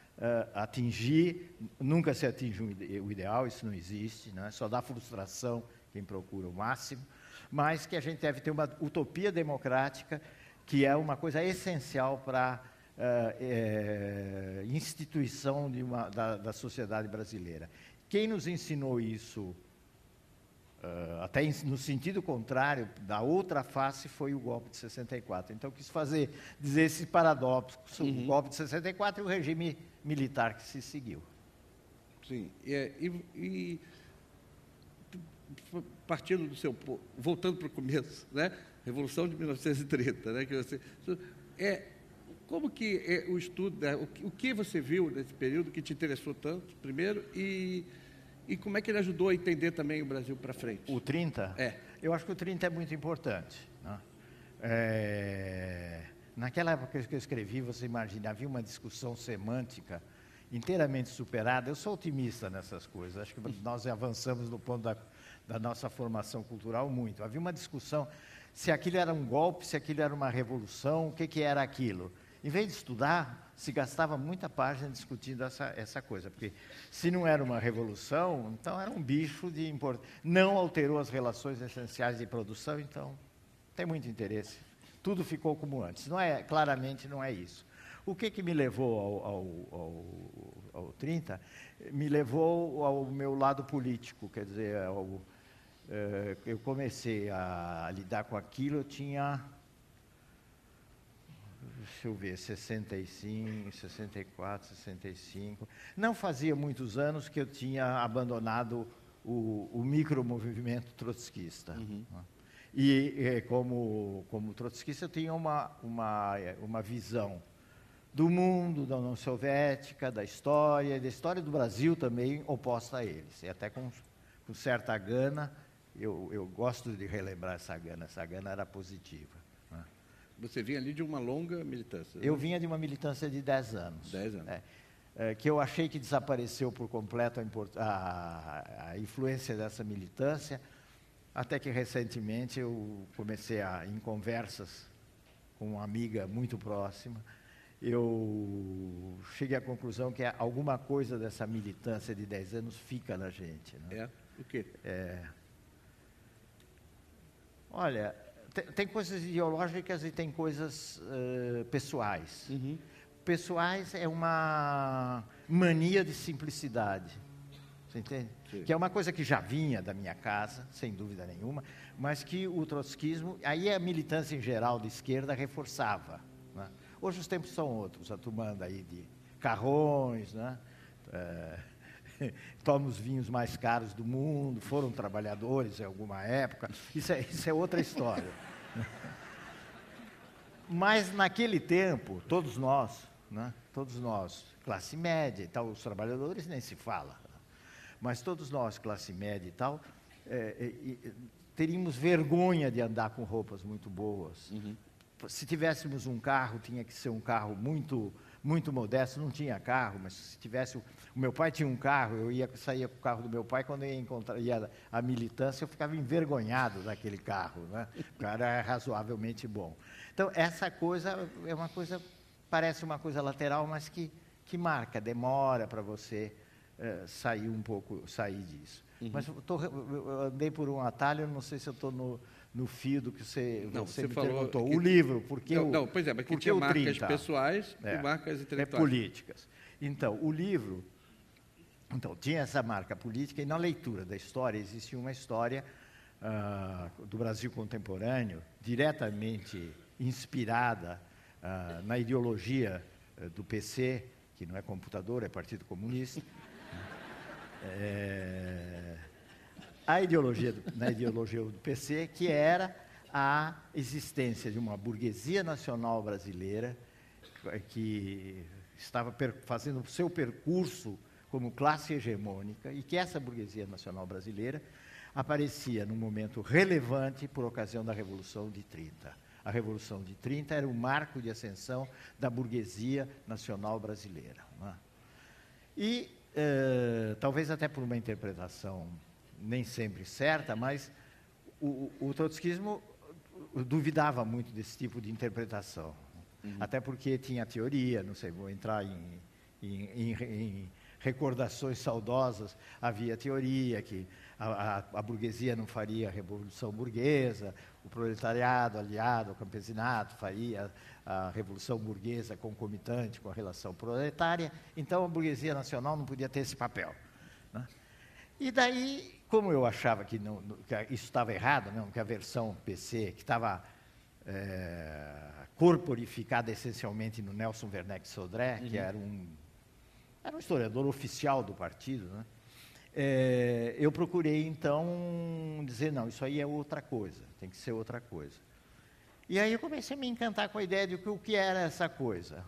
atingir. Nunca se atinge o ideal, isso não existe, né? Só dá frustração quem procura o máximo, mas que a gente deve ter uma utopia democrática, que é uma coisa essencial para a instituição da sociedade brasileira. Quem nos ensinou isso até no sentido contrário, da outra face foi o golpe de 64. Então, quis dizer esse paradoxo, o golpe de 64 e o regime militar que se seguiu. Sim, partindo do seu... Voltando para o começo, né? Revolução de 1930, né? Como que é o estudo, o que você viu nesse período que te interessou tanto, primeiro, e como é que ele ajudou a entender também o Brasil para frente? O 30? É. Eu acho que o 30 é muito importante, né? Naquela época que eu escrevi, você imagina, havia uma discussão semântica inteiramente superada. Eu sou otimista nessas coisas, acho que nós avançamos no ponto da nossa formação cultural muito. Havia uma discussão se aquilo era um golpe, se aquilo era uma revolução, o que era aquilo. Em vez de estudar, se gastava muita página discutindo essa coisa, porque se não era uma revolução, então era um bicho de importância. Não alterou as relações essenciais de produção, então tem muito interesse. Tudo ficou como antes. Claramente não é isso. O que me levou ao 30? Me levou ao meu lado político, quer dizer, eu comecei a lidar com aquilo, eu tinha... Deixa eu ver, 65, 64, 65. Não fazia muitos anos que eu tinha abandonado o micromovimento trotskista. E como trotskista eu tinha uma visão do mundo, da União Soviética, da história do Brasil também oposta a eles. E até com certa gana, eu gosto de relembrar essa gana era positiva. Você vinha ali de uma longa militância, né? Eu vinha de uma militância de 10 anos. 10 anos. Que eu achei que desapareceu por completo a influência dessa militância, até que recentemente eu comecei em conversas com uma amiga muito próxima, eu cheguei à conclusão que alguma coisa dessa militância de 10 anos fica na gente, né? O quê? Olha... Tem coisas ideológicas e tem coisas pessoais. Pessoais é uma mania de simplicidade, você entende? Sim. Que é uma coisa que já vinha da minha casa, sem dúvida nenhuma, mas que o trotskismo, aí a militância em geral de esquerda reforçava, né? Hoje os tempos são outros, a turma anda aí de carrões, né? Toma os vinhos mais caros do mundo, foram trabalhadores em alguma época, isso é outra história. Mas naquele tempo, todos nós, classe média e tal, os trabalhadores nem se fala, mas todos nós, classe média e tal, teríamos vergonha de andar com roupas muito boas. Se tivéssemos um carro, tinha que ser um carro muito modesto, não tinha carro, mas se tivesse... O meu pai tinha um carro, saía com o carro do meu pai, quando eu ia à militância, eu ficava envergonhado daquele carro, né? O cara era razoavelmente bom. Então, essa coisa parece uma coisa lateral, mas que marca, demora para você sair disso. Mas eu andei por um atalho, não sei se eu estou no fio do que você me perguntou. O livro, porque pois é, mas que tinha marcas pessoais e marcas intelectuais. Políticas. Então, o livro tinha essa marca política, e na leitura da história, existia uma história do Brasil contemporâneo, diretamente inspirada na ideologia do PC, que não é computador, é Partido Comunista. Na ideologia do PC, que era a existência de uma burguesia nacional brasileira que estava fazendo o seu percurso como classe hegemônica, e que essa burguesia nacional brasileira aparecia num momento relevante por ocasião da Revolução de 30. A Revolução de 30 era o marco de ascensão da burguesia nacional brasileira, né? E, talvez até por uma interpretação nem sempre certa, mas o trotskismo duvidava muito desse tipo de interpretação. Até porque tinha teoria, não sei, vou entrar em recordações saudosas, havia teoria que a burguesia não faria a revolução burguesa, o proletariado aliado ao campesinato faria a revolução burguesa concomitante com a relação proletária, então a burguesia nacional não podia ter esse papel, né? E daí como eu achava que isso estava errado, não, que a versão PC, que estava corporificada essencialmente no Nelson Werneck Sodré, que era um historiador oficial do partido, né? Eu procurei, então, dizer, não, isso aí é outra coisa, tem que ser outra coisa. E aí eu comecei a me encantar com a ideia de o que era essa coisa.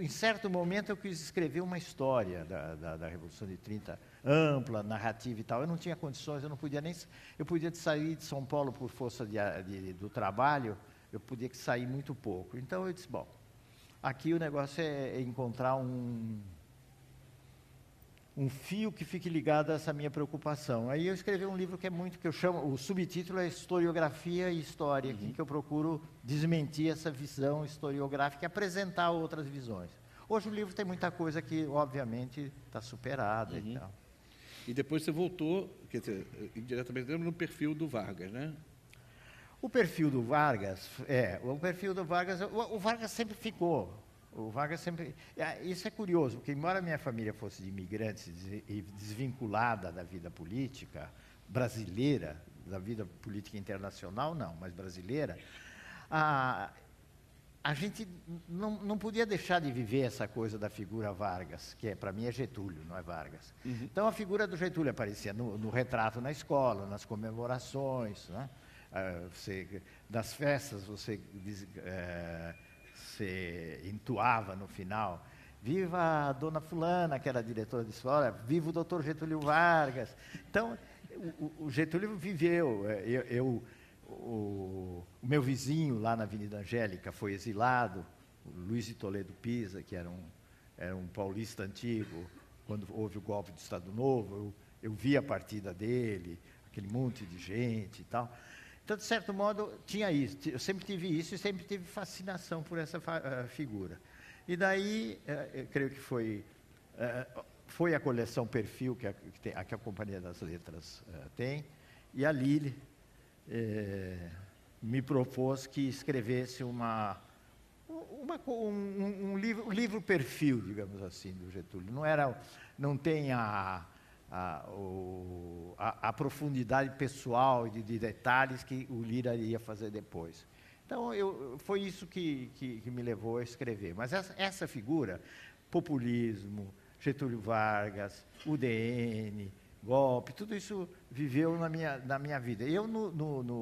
Em certo momento, eu quis escrever uma história da Revolução de 30, ampla, narrativa e tal. Eu não tinha condições, eu não podia nem... Eu podia sair de São Paulo por força do trabalho, eu podia sair muito pouco. Então, eu disse, bom, aqui o negócio é encontrar um fio que fique ligado a essa minha preocupação. Aí eu escrevi um livro que eu chamo, o subtítulo é Historiografia e História, em que eu procuro desmentir essa visão historiográfica e apresentar outras visões. Hoje o livro tem muita coisa que, obviamente, está superada e tal. E depois você voltou, quer dizer, diretamente no perfil do Vargas, né? O perfil do Vargas, o Vargas sempre ficou. O Vargas sempre... Isso é curioso, porque embora minha família fosse de imigrantes e desvinculada da vida política brasileira, da vida política internacional, não, mas brasileira, a gente não podia deixar de viver essa coisa da figura Vargas, que para mim é Getúlio, não é Vargas. Então, a figura do Getúlio aparecia no retrato na escola, nas comemorações, né? Das festas, você entoava no final, viva a dona fulana, que era a diretora de escola, viva o doutor Getúlio Vargas. Então, o Getúlio viveu. O meu vizinho lá na Avenida Angélica foi exilado, o Luiz de Toledo Pisa, que era um paulista antigo. Quando houve o golpe do Estado Novo, eu vi a partida dele, aquele monte de gente e tal. Então, de certo modo, tinha isso. Eu sempre tive isso e sempre tive fascinação por essa figura. E daí, eu creio que foi a coleção Perfil que a Companhia das Letras tem, e a Lili me propôs que escrevesse um livro perfil, digamos assim, do Getúlio. Não tem a profundidade pessoal e de detalhes que o Lira ia fazer depois. Então, foi isso que me levou a escrever. Mas essa figura, populismo, Getúlio Vargas, UDN, golpe, tudo isso viveu na minha vida. Eu,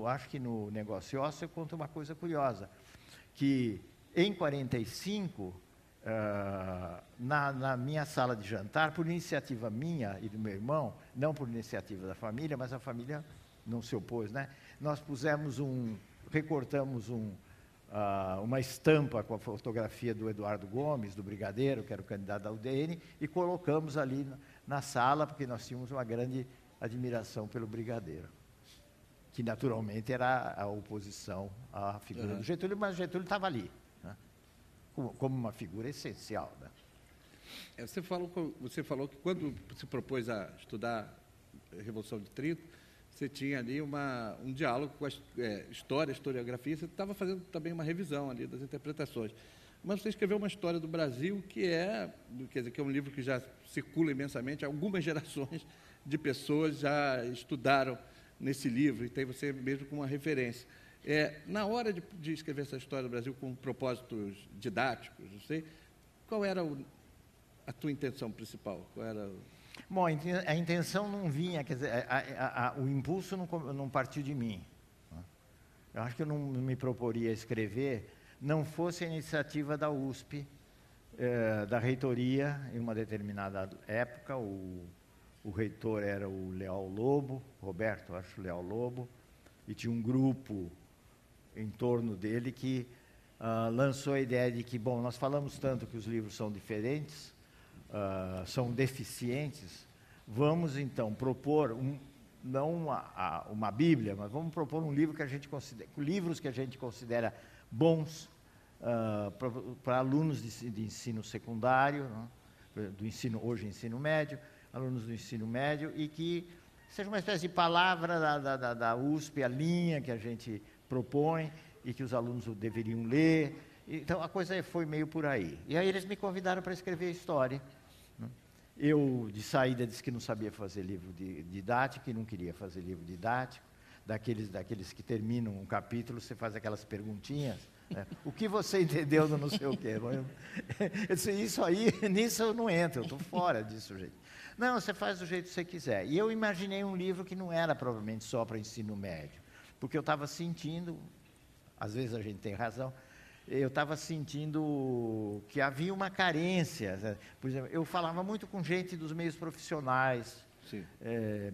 acho que no Negócio Ósseo, eu conto uma coisa curiosa, que em 45... na minha sala de jantar, por iniciativa minha e do meu irmão, não por iniciativa da família, mas a família não se opôs, né? Nós recortamos uma estampa com a fotografia do Eduardo Gomes, do Brigadeiro, que era o candidato da UDN, e colocamos ali na sala, porque nós tínhamos uma grande admiração pelo Brigadeiro, que naturalmente era a oposição à figura do Getúlio, mas o Getúlio estava ali, né? Como uma figura essencial, né? Você falou que quando se propôs a estudar a Revolução de 30, você tinha ali um diálogo com a historiografia, você estava fazendo também uma revisão ali das interpretações. Mas você escreveu uma história do Brasil que é um livro que já circula imensamente, algumas gerações de pessoas já estudaram nesse livro, e tem você mesmo como uma referência. Na hora de escrever essa história do Brasil com propósitos didáticos, não sei, qual era a tua intenção principal? Bom, a intenção não vinha, quer dizer, o impulso não partiu de mim. Eu acho que eu não me proporia escrever, não fosse a iniciativa da USP, da reitoria, em uma determinada época. O reitor era o Leal Lobo, Roberto, acho, Leal Lobo, e tinha um grupo em torno dele que lançou a ideia de que, bom, nós falamos tanto que os livros são diferentes, são deficientes, vamos então propor não uma Bíblia, mas vamos propor um livro livros que a gente considera bons para alunos de ensino secundário, né? Hoje ensino médio, alunos do ensino médio, e que seja uma espécie de palavra da USP, a linha que a gente propõe e que os alunos deveriam ler. Então, a coisa foi meio por aí. E aí eles me convidaram para escrever a história, né? Eu, de saída, disse que não sabia fazer livro didático, e não queria fazer livro didático. Daqueles que terminam um capítulo, você faz aquelas perguntinhas, né? O que você entendeu do não sei o quê? Eu disse, isso aí, nisso eu não entro, eu estou fora disso, gente. Não, você faz do jeito que você quiser. E eu imaginei um livro que não era provavelmente só para ensino médio, porque eu estava sentindo, às vezes a gente tem razão, eu estava sentindo que havia uma carência, né? Por exemplo, eu falava muito com gente dos meios profissionais,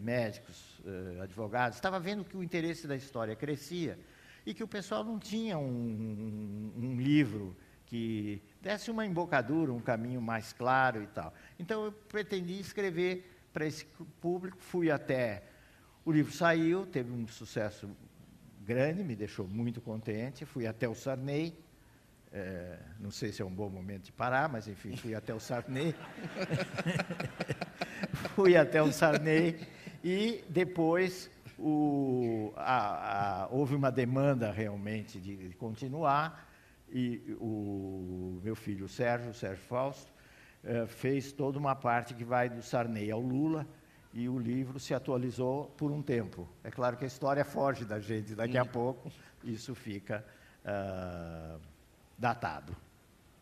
médicos, advogados, estava vendo que o interesse da história crescia e que o pessoal não tinha um livro que desse uma embocadura, um caminho mais claro e tal. Então, eu pretendi escrever para esse público, fui até... O livro saiu, teve um sucesso grande, me deixou muito contente, fui até o Sarney, não sei se é um bom momento de parar, mas enfim, fui até o Sarney. Fui até o Sarney e depois houve uma demanda realmente de continuar e o meu filho, o Sérgio Fausto, fez toda uma parte que vai do Sarney ao Lula e o livro se atualizou por um tempo. É claro que a história foge da gente, daqui a pouco isso fica datado.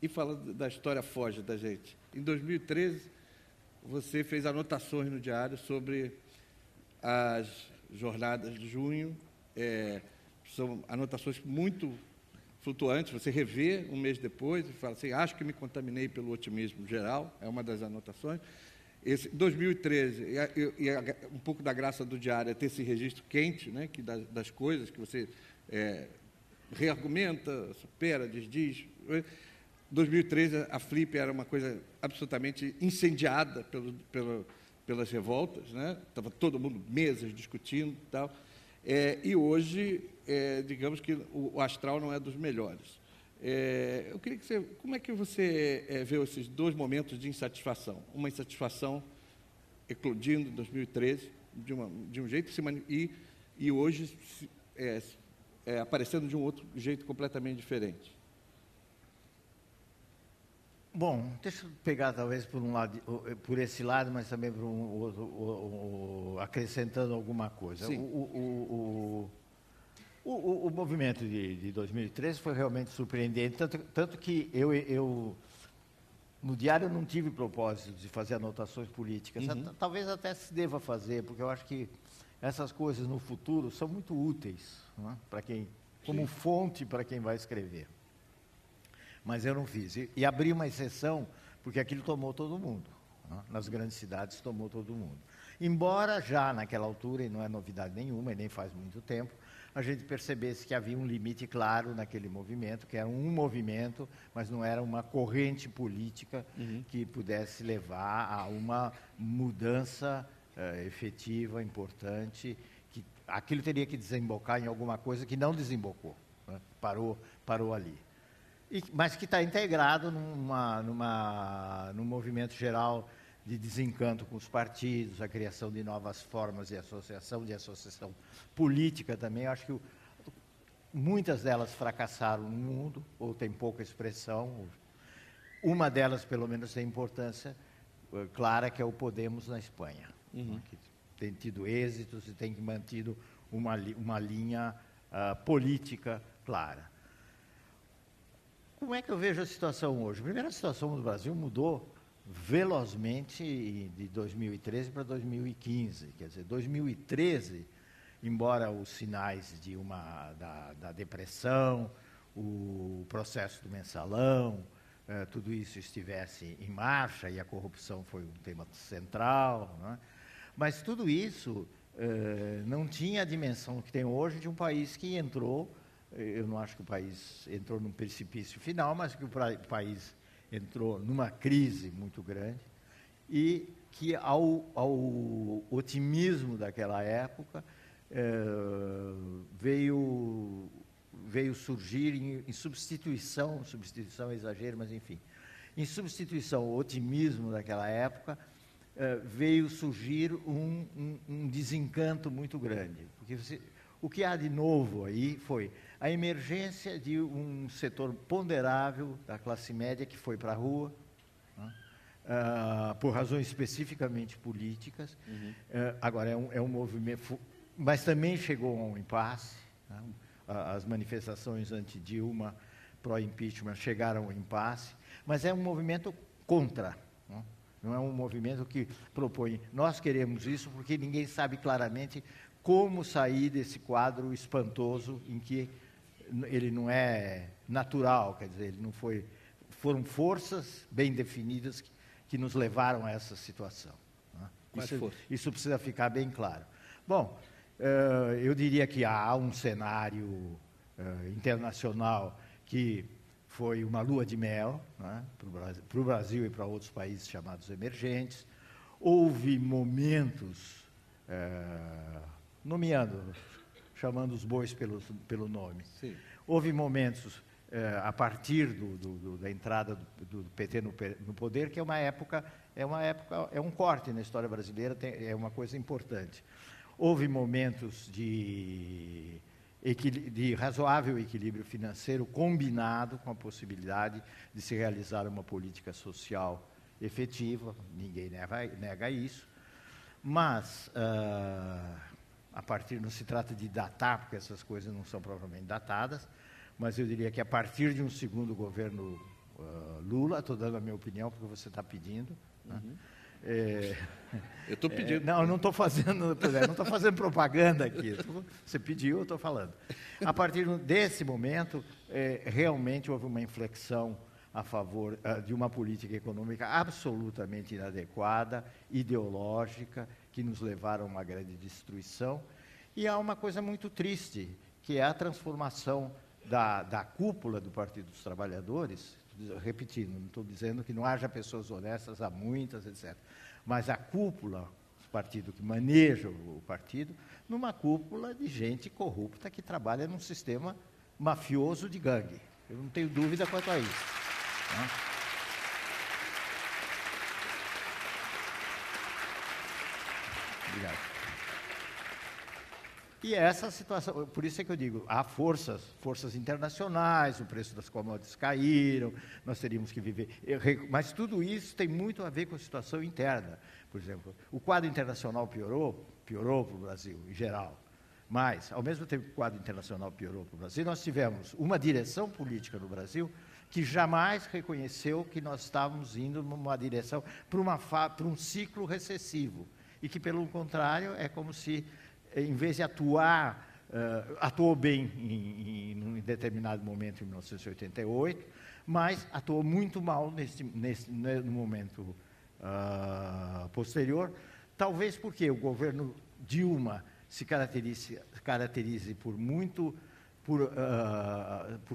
E falando da história foge da gente, em 2013 você fez anotações no diário sobre as jornadas de junho, são anotações muito flutuantes, você revê um mês depois e fala assim, acho que me contaminei pelo otimismo geral, é uma das anotações. Em 2013, e um pouco da graça do diário é ter esse registro quente, né, das coisas que você reargumenta, supera, desdiz. 2013, a Flip era uma coisa absolutamente incendiada pelas revoltas, né? Estava todo mundo, mesas, discutindo e tal. E hoje, digamos que o astral não é dos melhores. Eu queria que como é que você vê esses dois momentos de insatisfação? Uma insatisfação eclodindo em 2013, de um jeito, e hoje aparecendo de um outro jeito completamente diferente. Bom, deixa eu pegar talvez por esse lado, mas também por um outro, acrescentando alguma coisa. Sim. O movimento de 2013 foi realmente surpreendente, tanto que eu no diário eu não tive propósito de fazer anotações políticas. Talvez até se deva fazer, porque eu acho que essas coisas no futuro são muito úteis, né, para quem, como fonte para quem vai escrever. Mas eu não fiz. E abri uma exceção, porque aquilo tomou todo mundo, né? Nas grandes cidades tomou todo mundo. Embora já naquela altura, e não é novidade nenhuma, e nem faz muito tempo, a gente percebesse que havia um limite claro naquele movimento, que era um movimento, mas não era uma corrente política que pudesse levar a uma mudança efetiva, importante, que aquilo teria que desembocar em alguma coisa que não desembocou, né? Parou ali. Mas que está integrado num movimento geral de desencanto com os partidos, a criação de novas formas de associação política também. Eu acho que muitas delas fracassaram no mundo, ou tem pouca expressão. Uma delas, pelo menos, tem importância clara, que é o Podemos na Espanha, que tem tido êxitos e tem mantido uma linha política clara. Como é que eu vejo a situação hoje? Primeiro, a situação do Brasil mudou velozmente de 2013 para 2015. Quer dizer, 2013, embora os sinais da depressão, o processo do mensalão, tudo isso estivesse em marcha, e a corrupção foi um tema central, né? Mas tudo isso não tinha a dimensão que tem hoje de um país que entrou. Eu não acho que o país entrou num precipício final, mas que o país entrou numa crise muito grande e que ao otimismo daquela época veio surgir em substituição é exagero, mas enfim, em substituição ao otimismo daquela época, veio surgir um desencanto muito grande, porque o que há de novo aí foi a emergência de um setor ponderável da classe média que foi para a rua, né? por razões especificamente políticas. Agora, é um movimento, mas também chegou a um impasse, né? As manifestações anti-Dilma, pró-impeachment, chegaram ao impasse, mas é um movimento contra, né? Não é um movimento que propõe, nós queremos isso porque ninguém sabe claramente como sair desse quadro espantoso em que ele não é natural, quer dizer, ele não foi, foram forças bem definidas que nos levaram a essa situação, né? Isso precisa ficar bem claro. Bom, eu diria que há um cenário internacional que foi uma lua de mel, né, para o Brasil e para outros países chamados emergentes. Houve momentos, chamando os bois pelo nome. Sim. Houve momentos, a partir da entrada do PT no poder, que é um corte na história brasileira, é uma coisa importante. Houve momentos de razoável equilíbrio financeiro combinado com a possibilidade de se realizar uma política social efetiva, ninguém nega isso, mas não se trata de datar, porque essas coisas não são propriamente datadas, mas eu diria que a partir de um segundo governo Lula, estou dando a minha opinião porque você está pedindo, né? Eu estou pedindo. Não estou fazendo propaganda aqui. Você pediu, eu estou falando. A partir desse momento, realmente houve uma inflexão a favor de uma política econômica absolutamente inadequada, ideológica, que nos levaram a uma grande destruição. E há uma coisa muito triste, que é a transformação da cúpula do Partido dos Trabalhadores. Repetindo, não estou dizendo que não haja pessoas honestas, há muitas, etc. Mas a cúpula, o partido que maneja o partido, numa cúpula de gente corrupta que trabalha num sistema mafioso de gangue. Eu não tenho dúvida quanto a isso, né? Obrigado. E essa situação, por isso é que eu digo, há forças internacionais, o preço das commodities caíram, nós teríamos que viver. Mas tudo isso tem muito a ver com a situação interna. Por exemplo, o quadro internacional piorou para o Brasil, em geral. Mas, ao mesmo tempo que o quadro internacional piorou para o Brasil, nós tivemos uma direção política no Brasil que jamais reconheceu que nós estávamos indo numa direção, para um ciclo recessivo. E que, pelo contrário, é como se, em vez de atuou bem em determinado momento, em 1988, mas atuou muito mal no momento posterior, talvez porque o governo Dilma se caracterize por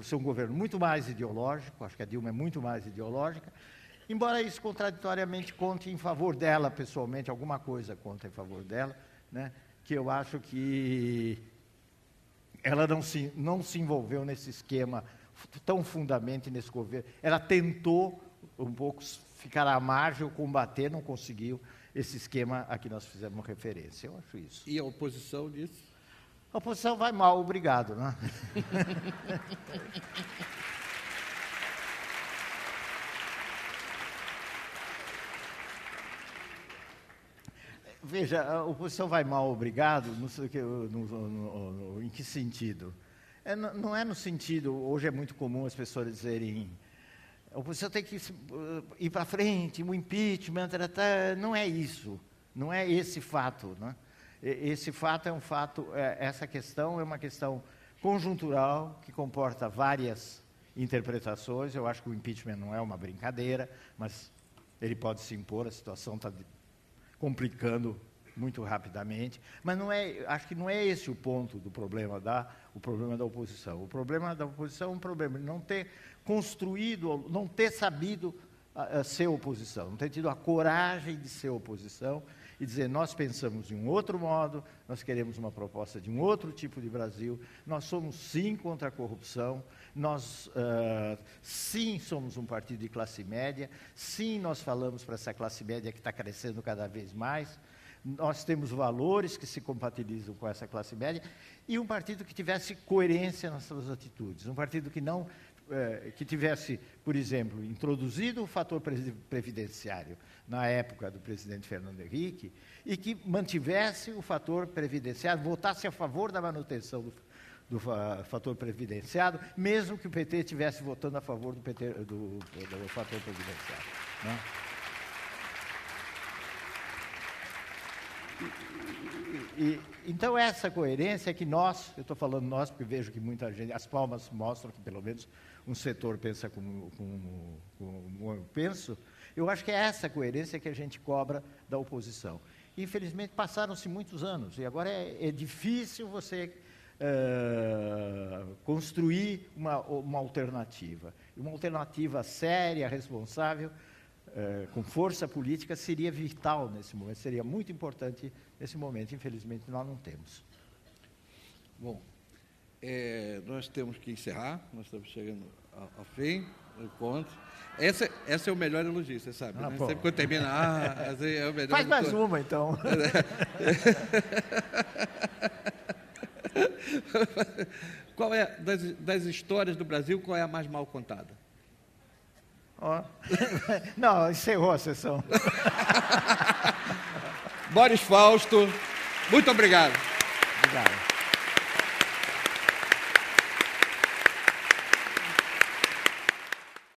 ser um governo muito mais ideológico, acho que a Dilma é muito mais ideológica, embora isso contraditoriamente conte em favor dela, pessoalmente, alguma coisa conta em favor dela, né? Que eu acho que ela não se envolveu nesse esquema tão fundamente nesse governo. Ela tentou um pouco ficar à margem ou combater, não conseguiu esse esquema a que nós fizemos referência. Eu acho isso. E a oposição disso? A oposição vai mal, obrigado, né? Veja, a oposição vai mal, obrigado, em que sentido? Não é no sentido, hoje é muito comum as pessoas dizerem, a oposição tem que ir para frente, o impeachment, não é isso, não é esse fato, né? Esse fato é um fato, essa questão é uma questão conjuntural, que comporta várias interpretações. Eu acho que o impeachment não é uma brincadeira, mas ele pode se impor, a situação está complicando muito rapidamente, mas acho que não é esse o ponto do problema da oposição. O problema da oposição é um problema de não ter construído, não ter sabido ser oposição, não ter tido a coragem de ser oposição e dizer, nós pensamos de um outro modo, nós queremos uma proposta de um outro tipo de Brasil, nós somos sim contra a corrupção, nós sim somos um partido de classe média, sim nós falamos para essa classe média que está crescendo cada vez mais, nós temos valores que se compatibilizam com essa classe média, e um partido que tivesse coerência nas suas atitudes, um partido que não que tivesse, por exemplo, introduzido o fator previdenciário na época do presidente Fernando Henrique e que mantivesse o fator previdenciário, votasse a favor da manutenção do fator previdenciário, mesmo que o PT estivesse votando a favor do fator previdenciário, né? Então, essa coerência que nós, eu estou falando nós porque vejo que muita gente, as palmas mostram que pelo menos um setor pensa como eu penso, eu acho que é essa coerência que a gente cobra da oposição. Infelizmente, passaram-se muitos anos e agora é difícil você construir uma alternativa. Uma alternativa séria, responsável, com força política, seria vital nesse momento, seria muito importante nesse momento. Infelizmente, nós não temos. Bom, nós temos que encerrar, nós estamos chegando ao fim do encontro. Esse é o melhor elogio, você sabe, né? Sempre quando termina, é o melhor. Faz mais uma, então. Qual é, das histórias do Brasil, qual é a mais mal contada? Não, encerrou a sessão. Boris Fausto, muito obrigado. Obrigado.